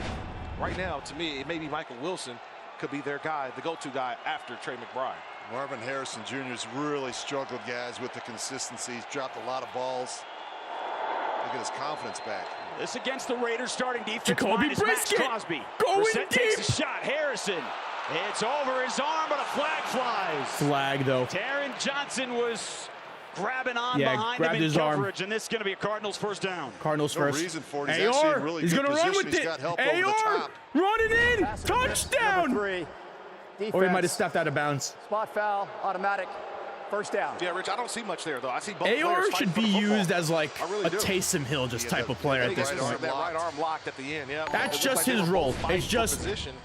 Right now, to me, it may be Michael Wilson could be their guy, the go-to guy after Trey McBride. Marvin Harrison Jr. has really struggled, guys, with the consistency. He's dropped a lot of balls. Look at his confidence back. This against the Raiders starting defense. Jacoby minus Max Brissett Crosby. going Brissett takes deep. a shot. Harrison. It's over his arm, but a flag flies. Flag though. Taron Johnson was grabbing on Yeah, behind grabbed him in his arm. coverage, and this is going to be a Cardinals first down. Cardinals No first. reason for it. He's actually in really he's good gonna run position. with He's it. got help over the AR top. running in. Touchdown. Or he might have stepped out of bounds. Spot foul, automatic, first down. Yeah, Rich, I don't see much there, though. I see both AR players fighting should for be the football. used as like I really a do. Taysom Hill just type of player at this That point. right arm locked at the end, yeah. That's It just looks like they his were role. both fighting It's for just position.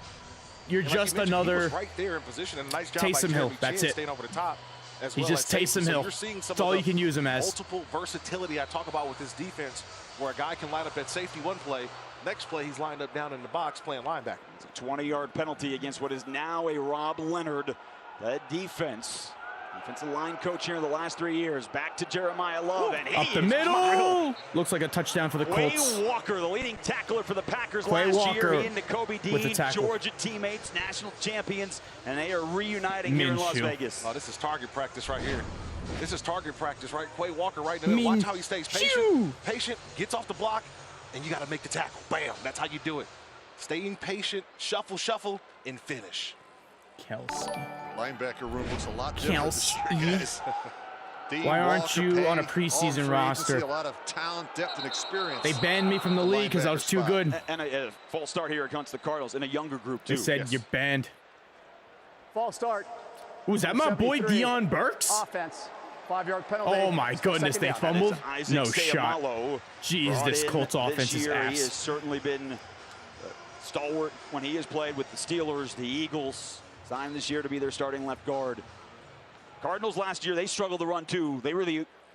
you're And like just you mentioned, he another was right there in position, and a nice job Taysom by Hill. Jeremy That's Chin it. staying over the top. As He's well just as Taysom So Hill. you're seeing some That's all of you can use him as. multiple versatility I talk about with this defense, where a guy can line up at safety one play, next play he's lined up down in the box playing linebacker. It's a 20-yard penalty against what is now a Rob Leonard. That defensive line coach here in the last 3 years. Back to Jeremiah Love, and up the middle. Looks like a touchdown for the Colts. Quay Walker, the leading tackler for the Packers Quay last Walker year. He and Nakobe with the Dean, tackle. Georgia teammates, national champions, and they are reuniting here in Las Minshew. Vegas. Oh, this is target practice right here. This is target practice, right? Quay Walker right in the middle. Watch how he stays patient. Patient, gets off the block, and you got to make the tackle. Bam, that's how you do it. Staying patient, shuffle, and finish. Kelsey. Linebacker room looks a lot different this year, guys. Dean, Why aren't Walker, you Payne, on a all preseason free roster? agency, a lot of talent, depth, and experience. They banned me from the league because I was too good. And a false start here against the Cardinals in a younger group, too. They said you're banned. False start. Was that my boy 73. Deion Burks? Offense. 5-yard penalty. Oh my goodness, Second they down. fumbled? Isaac No shot. Seumalo Jeez, brought this in Colts offense this is year. He ass. has certainly been stalwart when he has played with the Steelers, the Eagles. Signed this year to be their starting left guard. Cardinals last year, they struggled to run too.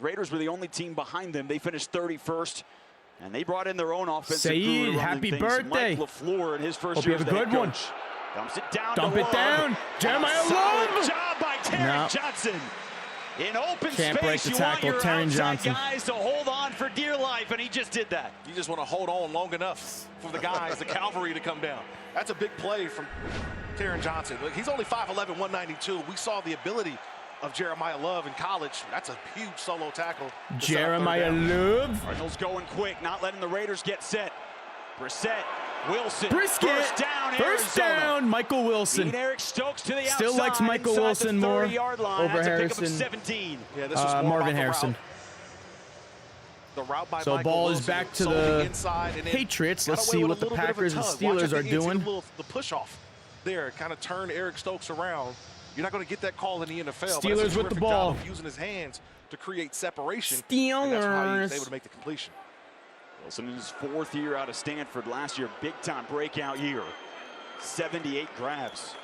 Raiders were the only team behind them. They finished 31st, and they brought in their own offensive crew to Saeed, run happy things. birthday. Mike LaFleur in his first Hope you year have as a the good head one. coach. Dumps it down Dump to it Love. down. Jeremiah And a solid Love. job by Taron Johnson. In open Can't break space, the you tackle, want your Taron outside Johnson. guys to hold on for dear life, and he just did that. You just want to hold on long enough for the guys, the cavalry to come down. That's a big play from Taron Johnson. Look, he's only 5'11", 192. We saw the ability of Jeremiah Love in college. That's a huge solo tackle. Jeremiah Love. Cardinals going quick, not letting the Raiders get set. Brissett, Wilson, Brisket. first down, First Arizona. down, Michael Wilson. Beat Eric Stokes to the Still outside, likes Michael inside Wilson the more 30-yard line. over That's Harrison. A pickup of 17. Yeah, this was more Marvin about the Harrison. route. The route by So Michael ball is Wilson back to sold the inside and then Patriots. got Let's away see with what a the little bit of a Packers and tug. Watch Steelers at the are end, see doing. the push off there kind of turned Eric Stokes around. You're not going to get that call in the NFL. Steelers but it's a with the terrific ball. job of using his hands to create separation. Steelers. And that's how he was able to make the completion. Wilson in his 4th year out of Stanford last year, big-time breakout year. 78 grabs.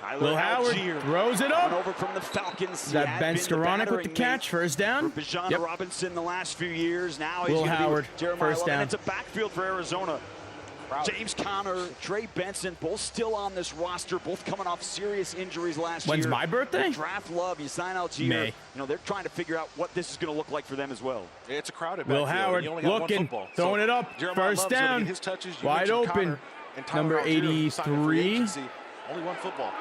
Tyler Will Howard Algier throws it up. coming over from the Falcons. He That had Ben been the Skoranek with the battering catch, first down. mate for Bijan Yep. Robinson the last few years. Now he's Will going to be Howard, with Jeremiah first Love. down. And it's a backfield for Arizona. James Conner, Trey Benson, both still on this roster, both coming off serious injuries last year. When's my birthday? You draft Love, you sign Algier. May. You know, they're trying to figure out what this is going to look like for them as well. It's a crowded Will backfield. Howard You only have one looking, football. throwing So it up, Jeremiah first Love's gonna down, get his touches. You wide mentioned open. Conner and Tyler Number Algier, who signed in free 83. agency. Only one football.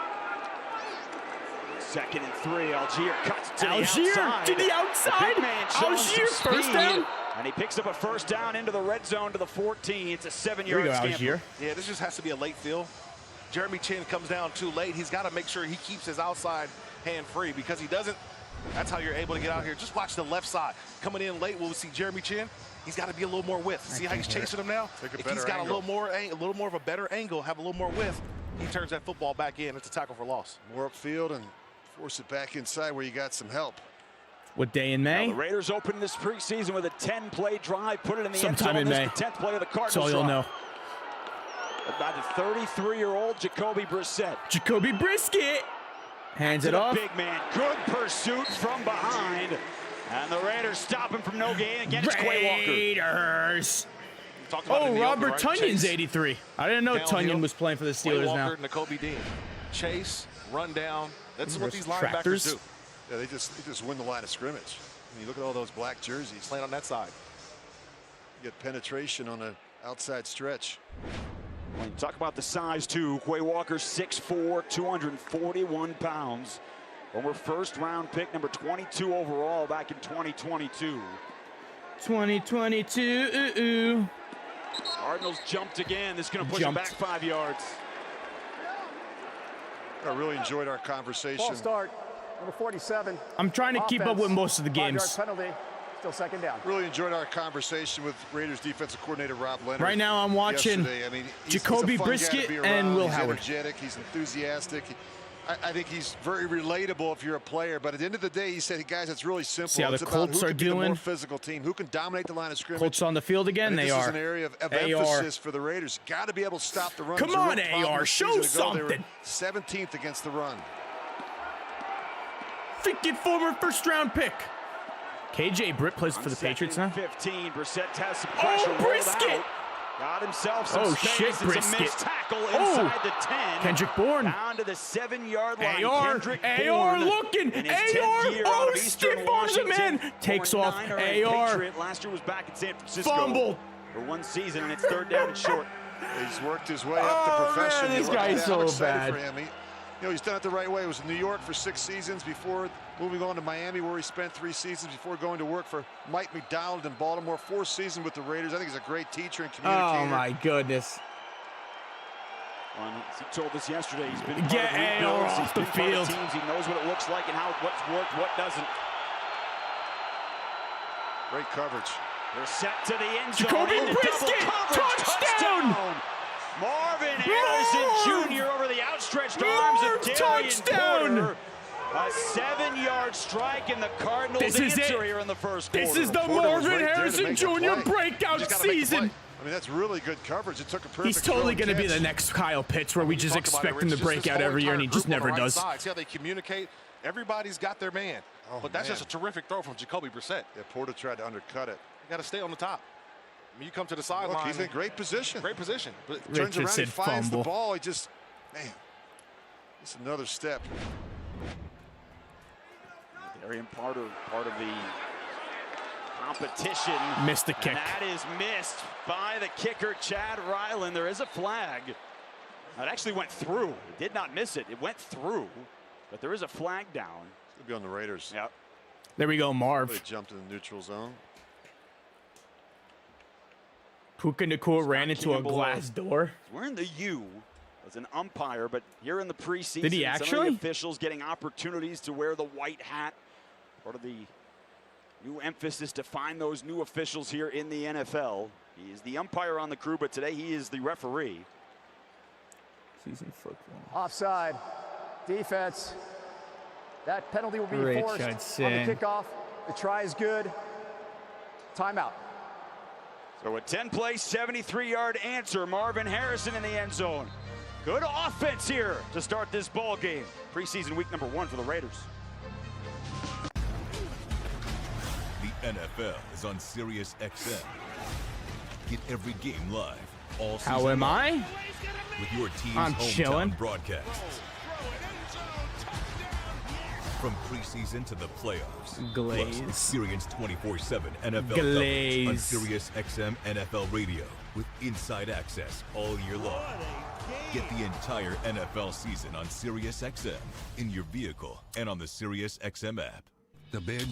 2nd and 3. Algier cuts to Algier the outside. to the outside. Big man showing Algier, some first speed. down. And he picks up a first down into the red zone to the 14. It's a Here we 7-yard go, scamper. Algier. Yeah, this just has to be a late field. Jeremy Chin comes down too late. He's got to make sure he keeps his outside hand free because he doesn't. That's how you're able to get out here. Just watch the left side. Coming in late, we'll see Jeremy Chin. He's got to be a little more width. See how he's chasing him now? If he's got a little more of a better angle, have a little more width, he turns that football back in. It's a tackle for loss. More upfield and force it back inside where you got some help. What day in May? Now, the Raiders opened this preseason with a 10-play drive, put it in the end Sometime zone. in This May. is the 10th play of the Cardinals. That's all you'll know. By the 33-year-old Jacoby Brissett. Jacoby Brisket hands To it the off. big man. Good pursuit from behind. And the Raiders stop him from no gain. Again, it's Quay Walker. Raiders. Talked about it Oh, in the open, Robert right? Tunyon's Chase, 83. I didn't know Dale Tunyon Hill, was playing for the Quay Steelers Walker, now. Nakobe Dean. Chase, run down. That's what these Tractors. linebackers do. Yeah, they just win the line of scrimmage. I mean, look at all those black jerseys. Playing on that side. You get penetration on the outside stretch. When you talk about the size, too, Quay Walker, 6'4", 241 pounds. Former first-round pick, number 22 overall back in 2022. 2022. Cardinals jumped again. This is going to push Jumped. them back 5 yards. I really enjoyed our conversation. False start. Number 47. I'm trying to keep up with most of the 5-yard games. penalty. Still second down. Really enjoyed our conversation with Raiders defensive coordinator Rob Leonard. Right now I'm watching yesterday. I mean, he's Jacoby a fun guy to Brisket be and around. Will he's Howard. Energetic. He's enthusiastic. I think he's very relatable if you're a player. But at the end of the day, he said, guys, it's really simple. See how it's the about Colts who are can be the doing? more physical team, who can dominate the line of scrimmage. Colts on the field again? And They this are. is an area of They emphasis for the Raiders. Got to be able to stop the run. Come It was a on, real problem AR, this show season ago. They were something. 17th against the run. Freaking former first-round pick. KJ Britt plays for the Second Patriots and now. 15. Brissett has some pressure. Oh, Brisket! Rolled out. Got himself some Oh, space. shit, It's a Brisket. missed tackle Oh, inside the 10. Kendrick Bourne. Down to the 7-yard line. AR, Kendrick AR Bourne looking, in his AR, 10th year oh, out of Eastern stiff arms the Washington. man. Takes Former off, Niner and AR. Patriot. Last year was back in San Francisco. Fumble. For one season, and it's 3rd down and short. He's worked his way up to profession. man, this You look at guy's that. so I'm excited bad. for him. He's done it the right way. He was in New York for 6 seasons before moving on to Miami, where he spent 3 seasons before going to work for Mike McDonald in Baltimore. 4 seasons with the Raiders. I think he's a great teacher and communicator. Oh, my goodness. He told us yesterday he's been Get part of AR rebuilds. off He's the been part of field. teams. He knows what it looks like and how what's worked, what doesn't. Great coverage. They're set to the end zone. Jacoby into Brisket, double coverage. touchdown! Marvin Harrison Jr. over the outstretched arms of Darian touchdown! Porter. A 7-yard strike, and the Cardinals This is answer it. here in the first quarter. This is the Porter was Marvin right there to Harrison make the Jr. play. breakout Just gotta make the season. play. I mean, that's really good coverage. It took a perfect He's totally going to be the next Kyle Pitts, where we just Talk about expect it, him to Rich. break Just this out whole every year, and he entire just group on never the right does. side. See how they communicate? Everybody's got their man. But that's just a terrific throw from Jacoby Brissett. Yeah, Porter tried to undercut it. You got to stay on the top. I mean, you come to the sideline. Look, he's in great position. Great position. But turns around, he Richardson finds fumble. the ball. He just, man, it's another step. Darian Porter, part of the competition. Missed the kick. And that is missed by the kicker, Chad Ryland. There is a flag. It actually went through. It did not miss it. It went through. But there is a flag down. Could be on the Raiders. Yep. There we go, Marv. They jumped in the neutral zone. Puka Nacua ran into a glass door. Wearing the U as an umpire, but here in the preseason, Did he some of actually? the officials getting opportunities to wear the white hat. Part of the new emphasis to find those new officials here in the NFL. He is the umpire on the crew, but today he is the referee. Season football. Offside. Defense. That penalty will be Rich forced Hudson. on the kickoff. The try is good. Timeout. So a 10-play, 73-yard answer. Marvin Harrison in the end zone. Good offense here to start this ball game. Preseason week number 1 for the Raiders. The NFL is on Sirius XM. Get every game live all season. How am I? With your team's I'm hometown chilling. broadcasts. From preseason to the playoffs. Glaze. Plus, experience 24/7 NFL Glaze. coverage on Sirius XM NFL Radio with inside access all year long. Get the entire NFL season on Sirius XM in your vehicle and on the Sirius XM app. The big,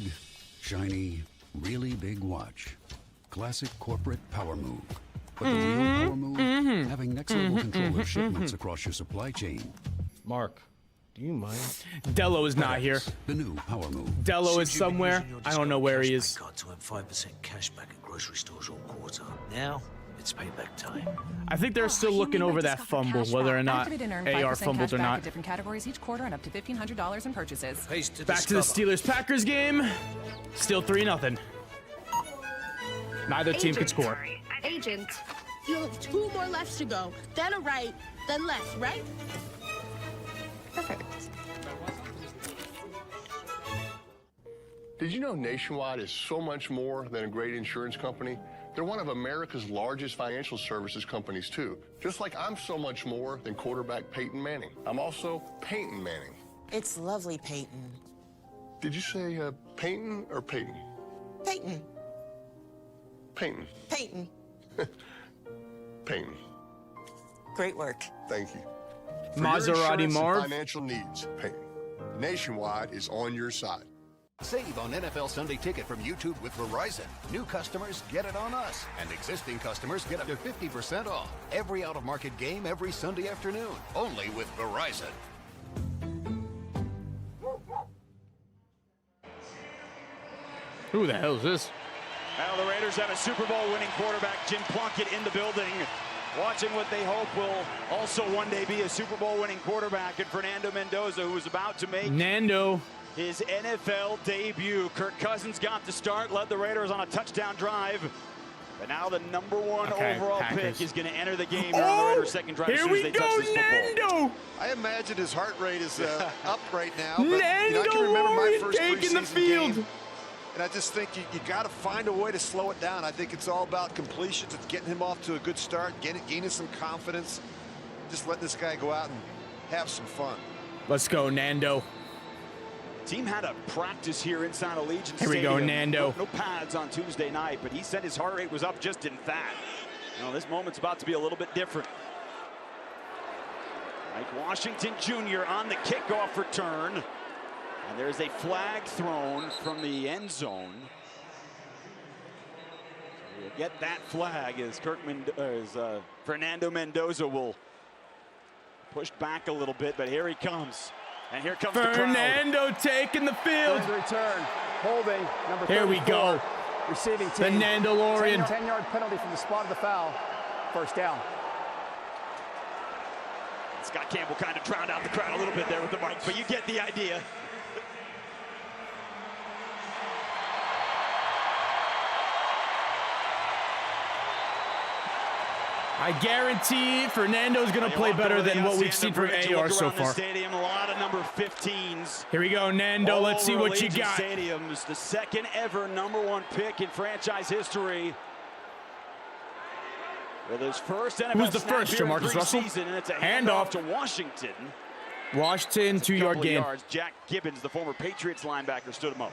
shiny, really big watch. Classic corporate power move. But the real power move? Having next level control of shipments across your supply chain. Mark, do you mind? Dello is not here. The new power move. Dello is somewhere. I don't know where he is. Card to earn 5% cash back at grocery stores all quarter. Now it's payback time. I think they're still looking over that fumble, whether or not Activate and earn AR 5% fumbled cash or back not. at different categories each quarter and up to $1,500 in purchases. Back to the Steelers-Packers game. Still 3-0. Neither team could score. Agent, you have 2 more lefts to go, then a right, then left, right? Perfect. Did you know Nationwide is so much more than a great insurance company? They're one of America's largest financial services companies, too. Just like I'm so much more than quarterback Peyton Manning. I'm also Peyton Manning. It's lovely, Peyton. Did you say Peyton or Peyton? Peyton. Peyton. Peyton. Peyton. Great work. Thank you. For Maserati your insurance and Marv. financial needs, Peyton. Nationwide is on your side. Save on NFL Sunday Ticket from YouTube with Verizon. New customers get it on us, and existing customers get up to 50% off. Every out-of-market game every Sunday afternoon, only with Verizon. Who the hell is this? Now the Raiders have a Super Bowl winning quarterback, Jim Plunkett, in the building, watching what they hope will also one day be a Super Bowl winning quarterback, and Fernando Mendoza, who is about to make his NFL debut. Kirk Cousins got the start, led the Raiders on a touchdown drive. But now the #1 overall pick is going to enter the game here on the Raiders' second drive as soon as they touch this football. I imagine his heart rate is up right now. But, Nando I can remember my Lawrence first taking the preseason field. game, and I just think you got to find a way to slow it down. I think it's all about completions. It's getting him off to a good start, gaining some confidence. Just let this guy go out and have some fun. Let's go, Nando. Team had a practice here inside Allegiant Here we go, Stadium. Nando. No pads on Tuesday night, but he said his heart rate was up just in that. This moment's about to be a little bit different. Mike Washington Jr. on the kickoff return. And there's a flag thrown from the end zone. So we'll get that flag as Fernando Mendoza will push back a little bit, but here he comes. And here comes the crowd. Fernando taking the field. Return. Holding. Number 34. Here we go. Receiving The team. Nandalorian. 10-yard penalty from the spot of the foul. First down. Scott Campbell kind of drowned out the crowd a little bit there with the mic, but you get the idea. I guarantee Fernando's going to play better than what we've seen from AR so far. Stadium, a lot of number 15s. Here we go, Nando. Let's see what you got. Stadiums, the second ever #1 pick in franchise history. With his first NFL Who's the snap first, here in Jamarcus Russell? preseason, and it's a Handoff handoff to Washington. Washington, 2-yard gain. Jack Gibbons, the former Patriots linebacker, stood him up.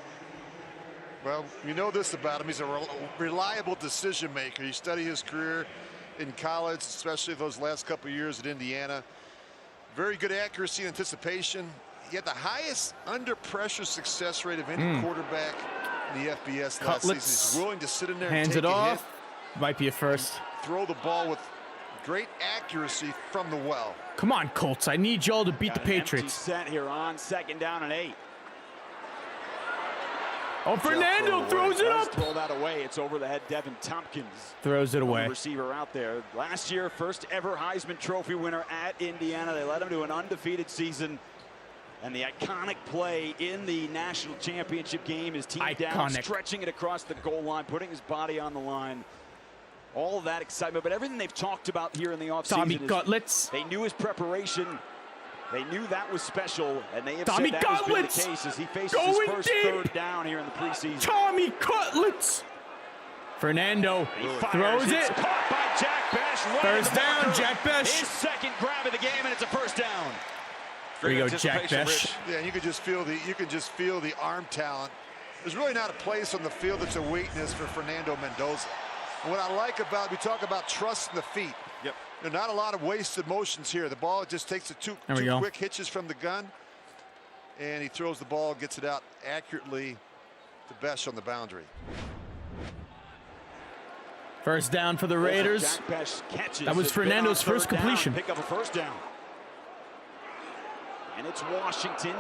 Well, you know this about him. He's a reliable decision maker. You study his career in college, especially those last couple of years at Indiana. Very good accuracy and anticipation. he had the highest under pressure success rate of any quarterback in the FBS last season. He's willing to sit in there and hands take it a off. hit, Might be a first. throw the ball with great accuracy from the well. Come on, Colts. I need y'all to beat the Patriots. Set here on 2nd down and 8. Oh, Fernando throws it up. Throw that away. It's over the head. Devin Tompkins throws it away. Receiver out there. Last year, first ever Heisman Trophy winner at Indiana. They led him to an undefeated season. And the iconic play in the national championship game is team down, stretching it across the goal line, putting his body on the line. All of that excitement, but everything they've talked about here in the offseason. Tommy Cutlets. They knew his preparation. They knew that was special, and they have Tommy said that has been the Cutlets case as he faces going his first deep. 3rd down here in the preseason. Tommy Cutlets. Fernando throws it. Caught by Jack Besh. Right First in the down, marker. Jack Besh. His 2nd grab of the game, and it's a first down. There you go, Jack Besh. Yeah, you can just feel the arm talent. There's really not a place on the field that's a weakness for Fernando Mendoza. And what I like about, we talk about trust in the feet. Yep. There are not a lot of wasted motions here. The ball just takes the two quick hitches from the gun, and he throws the ball, gets it out accurately to Besh on the boundary. First down for the Raiders. Jack Besh catches. That was Fernando's first completion. Pick up a first down. And it's Washington.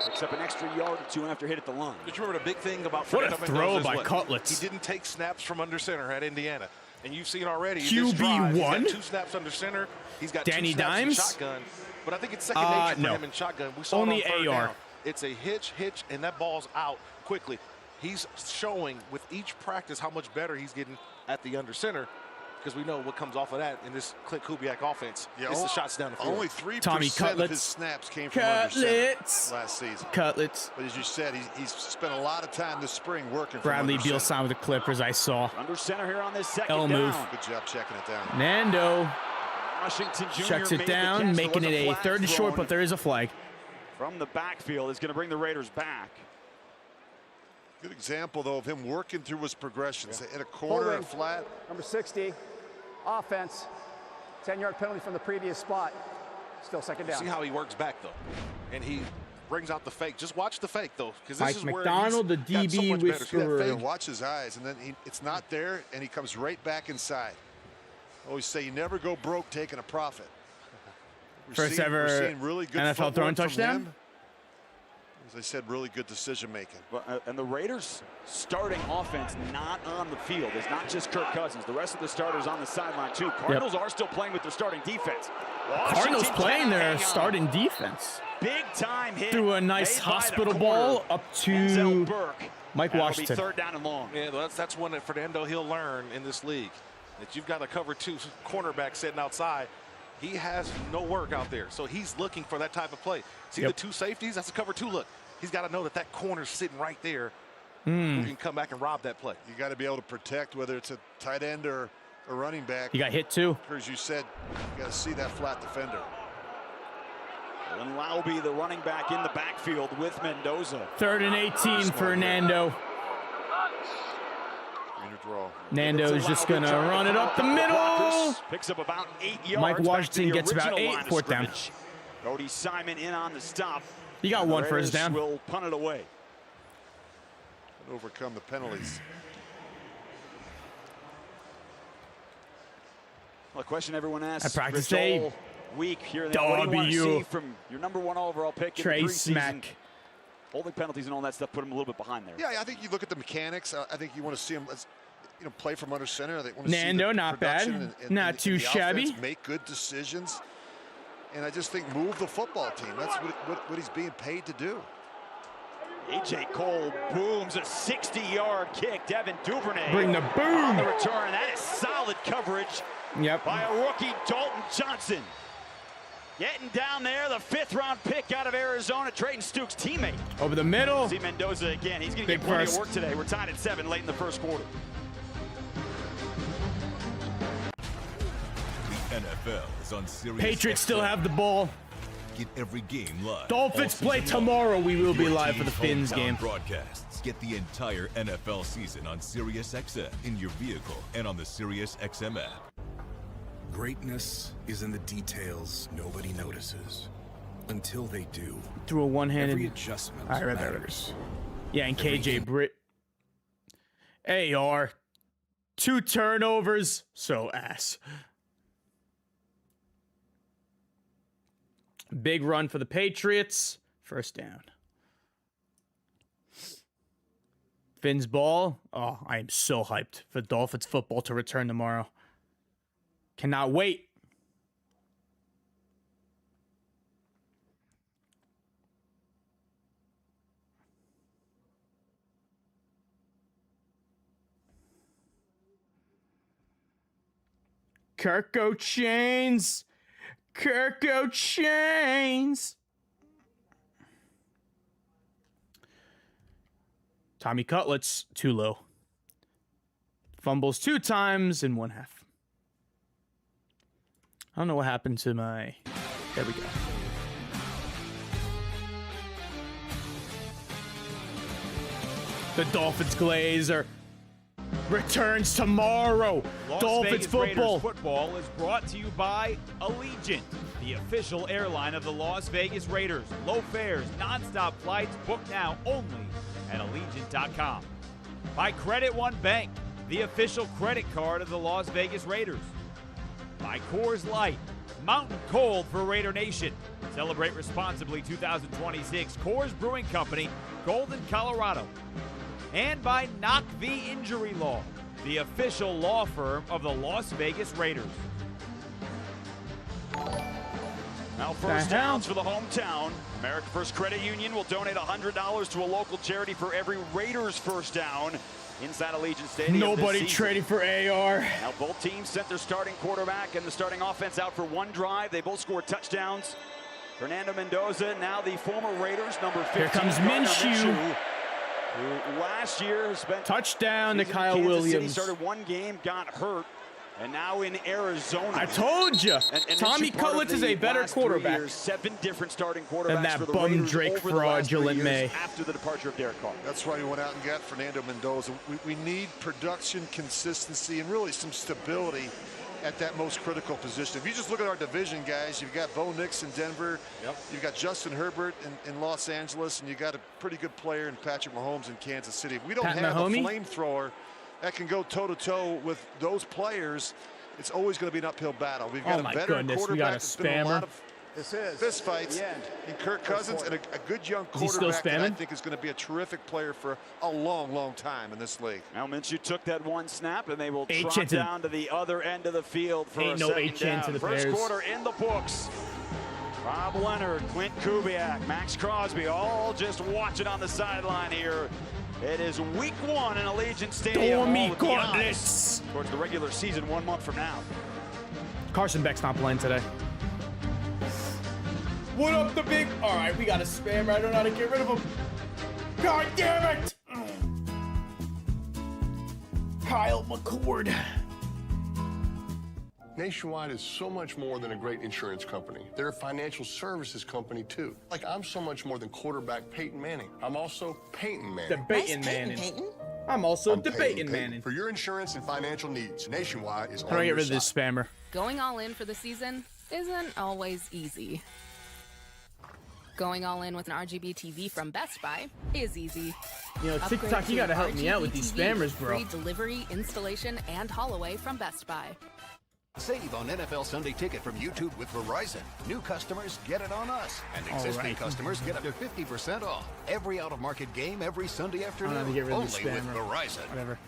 Picks up an extra yard or 2 after hit at the line. Just remember the big thing about What a Fernando throw Mendoza by is what? Cutlets. He didn't take snaps from under center at Indiana. And you've seen already this QB1. drive, he's got 2 snaps under center. He's got Danny 2 snaps Dimes? in shotgun. But I think it's second nature for no. him in shotgun. We saw Only it on 3rd AR. down. It's a hitch, and that ball's out quickly. He's showing with each practice how much better he's getting at the under center, because we know what comes off of that in this Clint Kubiak offense. Yeah, it's the shots down the field. Only 3% Tommy of Cutlets. his snaps came from under Cutlets. center last season. Cutlets. But as you said, he's spent a lot of time this spring working. Bradley from Beal under center. signed with the Clippers, I saw. Under center here on this 2nd L down. move. Good job checking it down. Nando Washington Jr. shuts made it the down, catch. making There was it a flag 3rd and short, thrown but there is a flag. from the backfield. Is going to bring the Raiders back. Good example, though, of him working through his progressions. In a corner, Holding. a flat. Number 60, offense. 10-yard penalty from the previous spot. Still 2nd down. See how he works back, though. And he brings out the fake. Just watch the fake, though, because Mike this is where McDonald, the he's got so DB much better. See that whisperer. fake? Watch his eyes, and then it's not there, and he comes right back inside. I always say you never go broke taking a profit. First ever we're seeing really good NFL footwork throwing from touchdown? him. As I said, really good decision making. And the Raiders starting offense not on the field. It's not just Kirk Cousins. The rest of the starters on the sideline too. Cardinals are still playing with their starting defense. Cardinals playing their hang on. starting defense. Big time hit. Threw a nice made by the hospital corner, ball up Denzel to Burke. Mike That'll Washington. Be 3rd down and long. Yeah, that's one that Fernando he'll learn in this league. That you've got a cover 2 cornerback sitting outside. He has no work out there, so he's looking for that type of play. See the 2 safeties? That's a cover 2 look. He's got to know that corner's sitting right there. Who can come back and rob that play. You got to be able to protect, whether it's a tight end or a running back. He got hit too. As you said, you got to see that flat defender. And Lauby, the running back in the backfield with Mendoza. 3rd and 18 for Nando. Draw. Nando's just going to run it up the middle. Picks up about 8 yards. Mike Washington gets about 8, 4th down. Cody Simon in on the stop. You got 1 first down. Will punt it away. And overcome the penalties. Well, a question everyone asks. At practice Rich, day. all week here. What do you want to see from your number 1 overall pick Trey in the preseason? Smack. Holding penalties and all that stuff put him a little bit behind there. Yeah, I think you look at the mechanics. I think you want to see him, play from under center. They want to Nando, see the not bad. production Not too the shabby. offense, make good decisions. And I just think move the football team. That's what he's being paid to do. A.J. Cole booms a 60-yard kick. Devin Duvernay Bring the boom. on the return. That is solid coverage by a rookie, Dalton Johnson. Getting down there, the 5th-round pick out of Arizona, Trayton Stukes' teammate. Over the middle. See Mendoza again. He's going to Big get plenty first. of work today. We're tied at 7 late in the first quarter. The NFL is on Sirius Patriots XM. still have the ball. Get every game live. Dolphins all play season long. tomorrow. We will be Your live for the team's Fins hometown game. Broadcasts. Get the entire NFL season on Sirius XM in your vehicle and on the Sirius XM app. Greatness is in the details nobody notices. until they do. Threw a one-handed. Every adjustment matters. Yeah, and KJ Britt. AR. 2 turnovers. So ass. Big run for the Patriots. First down. Finn's ball. Oh, I am so hyped for Dolphins football to return tomorrow. Cannot wait. Kirko Chains. Kirko Chains. Tommy Cutlets, too low. Fumbles 2 times in 1/2. I don't know what happened to my... There we go. The Dolphins Glazer returns tomorrow. Las Dolphins Vegas football. Raiders football is brought to you by Allegiant, the official airline of the Las Vegas Raiders. Low fares, nonstop flights, book now only at Allegiant.com. By Credit One Bank, the official credit card of the Las Vegas Raiders. By Coors Light, mountain cold for Raider Nation. Celebrate responsibly 2026. Coors Brewing Company, Golden, Colorado. And by Knock V Injury Law, the official law firm of the Las Vegas Raiders. Now first downs for the hometown. America First Credit Union will donate $100 to a local charity for every Raiders first down inside Allegiant Stadium. Nobody trading for AR. Now both teams sent their starting quarterback and the starting offense out for one drive. They both scored touchdowns. Fernando Mendoza, now the former Raiders, number 15. Here comes Minshew. Who last year spent touchdown to Kyle Kansas Williams. City, started one game, got hurt, and now in Arizona. I told you, Tommy Cutlets is a better quarterback. 7 different starting quarterbacks than that for the bum Raiders Drake over the last 3 fraudulent years May. after the departure of Derek Carr. That's why we went out and got Fernando Mendoza. We need production, consistency, and really some stability at that most critical position. If you just look at our division, guys, you've got Bo Nix in Denver, you've got Justin Herbert in Los Angeles, and you got a pretty good player in Patrick Mahomes in Kansas City. If we don't have a flamethrower that can go toe-to-toe with those players, it's always going to be an uphill battle. We've got a veteran quarterback that's been in a lot of fist fights in Kirk Cousins, and a good young quarterback that I think is going to be a terrific player for a long, long time in this league. Now Minshew took that one snap, and they will trot down to the other end of the field for a second down. First quarter in the books. Rob Leonard, Clint Kubiak, Max Crosby, all just watching on the sideline here. It is week 1 in Allegiant Stadium. All with the eyes towards the regular season 1 month from now. Carson Beck's not playing today. What up, the big? All right, we got a spammer. I don't know how to get rid of him. God damn it! Kyle McCord. Nationwide is so much more than a great insurance company. They're a financial services company, too. Like, I'm so much more than quarterback Peyton Manning. I'm also Peyton Manning. Debating Manning. I'm also debating Manning. For your insurance and financial needs, Nationwide is on How do I get your rid of this spammer? Going all in for the season isn't always easy. Going all in with an RGB TV from Best Buy is easy. You know, TikTok, you gotta help me out with these spammers, bro. Free delivery, installation, and haul away from Best Buy. Save on NFL Sunday Ticket from YouTube with Verizon. New customers get it on us, and existing customers get up to 50% off. Every out-of-market game every Sunday afternoon. Only with Verizon. Whatever.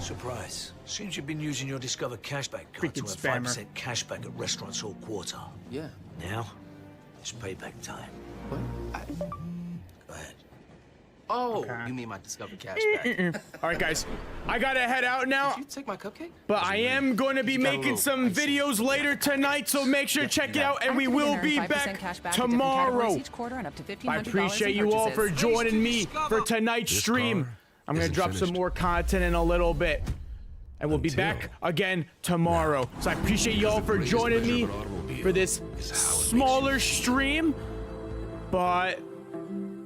Surprise. Seems you've been using your Discover cashback card to earn 5% cashback at restaurants all quarter. Yeah. Now, it's payback time. What? Go ahead. Oh, you mean my Discover cashback? All right, guys. I gotta head out now. Did you take my cupcake? But I am going to be making some videos later tonight, so make sure to check it out, and we will be back tomorrow. I appreciate you all for joining me for tonight's stream. I'm going to drop some more content in a little bit, and we'll be back again tomorrow. So I appreciate you all for joining me for this smaller stream, but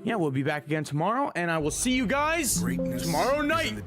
yeah, we'll be back again tomorrow, and I will see you guys tomorrow night.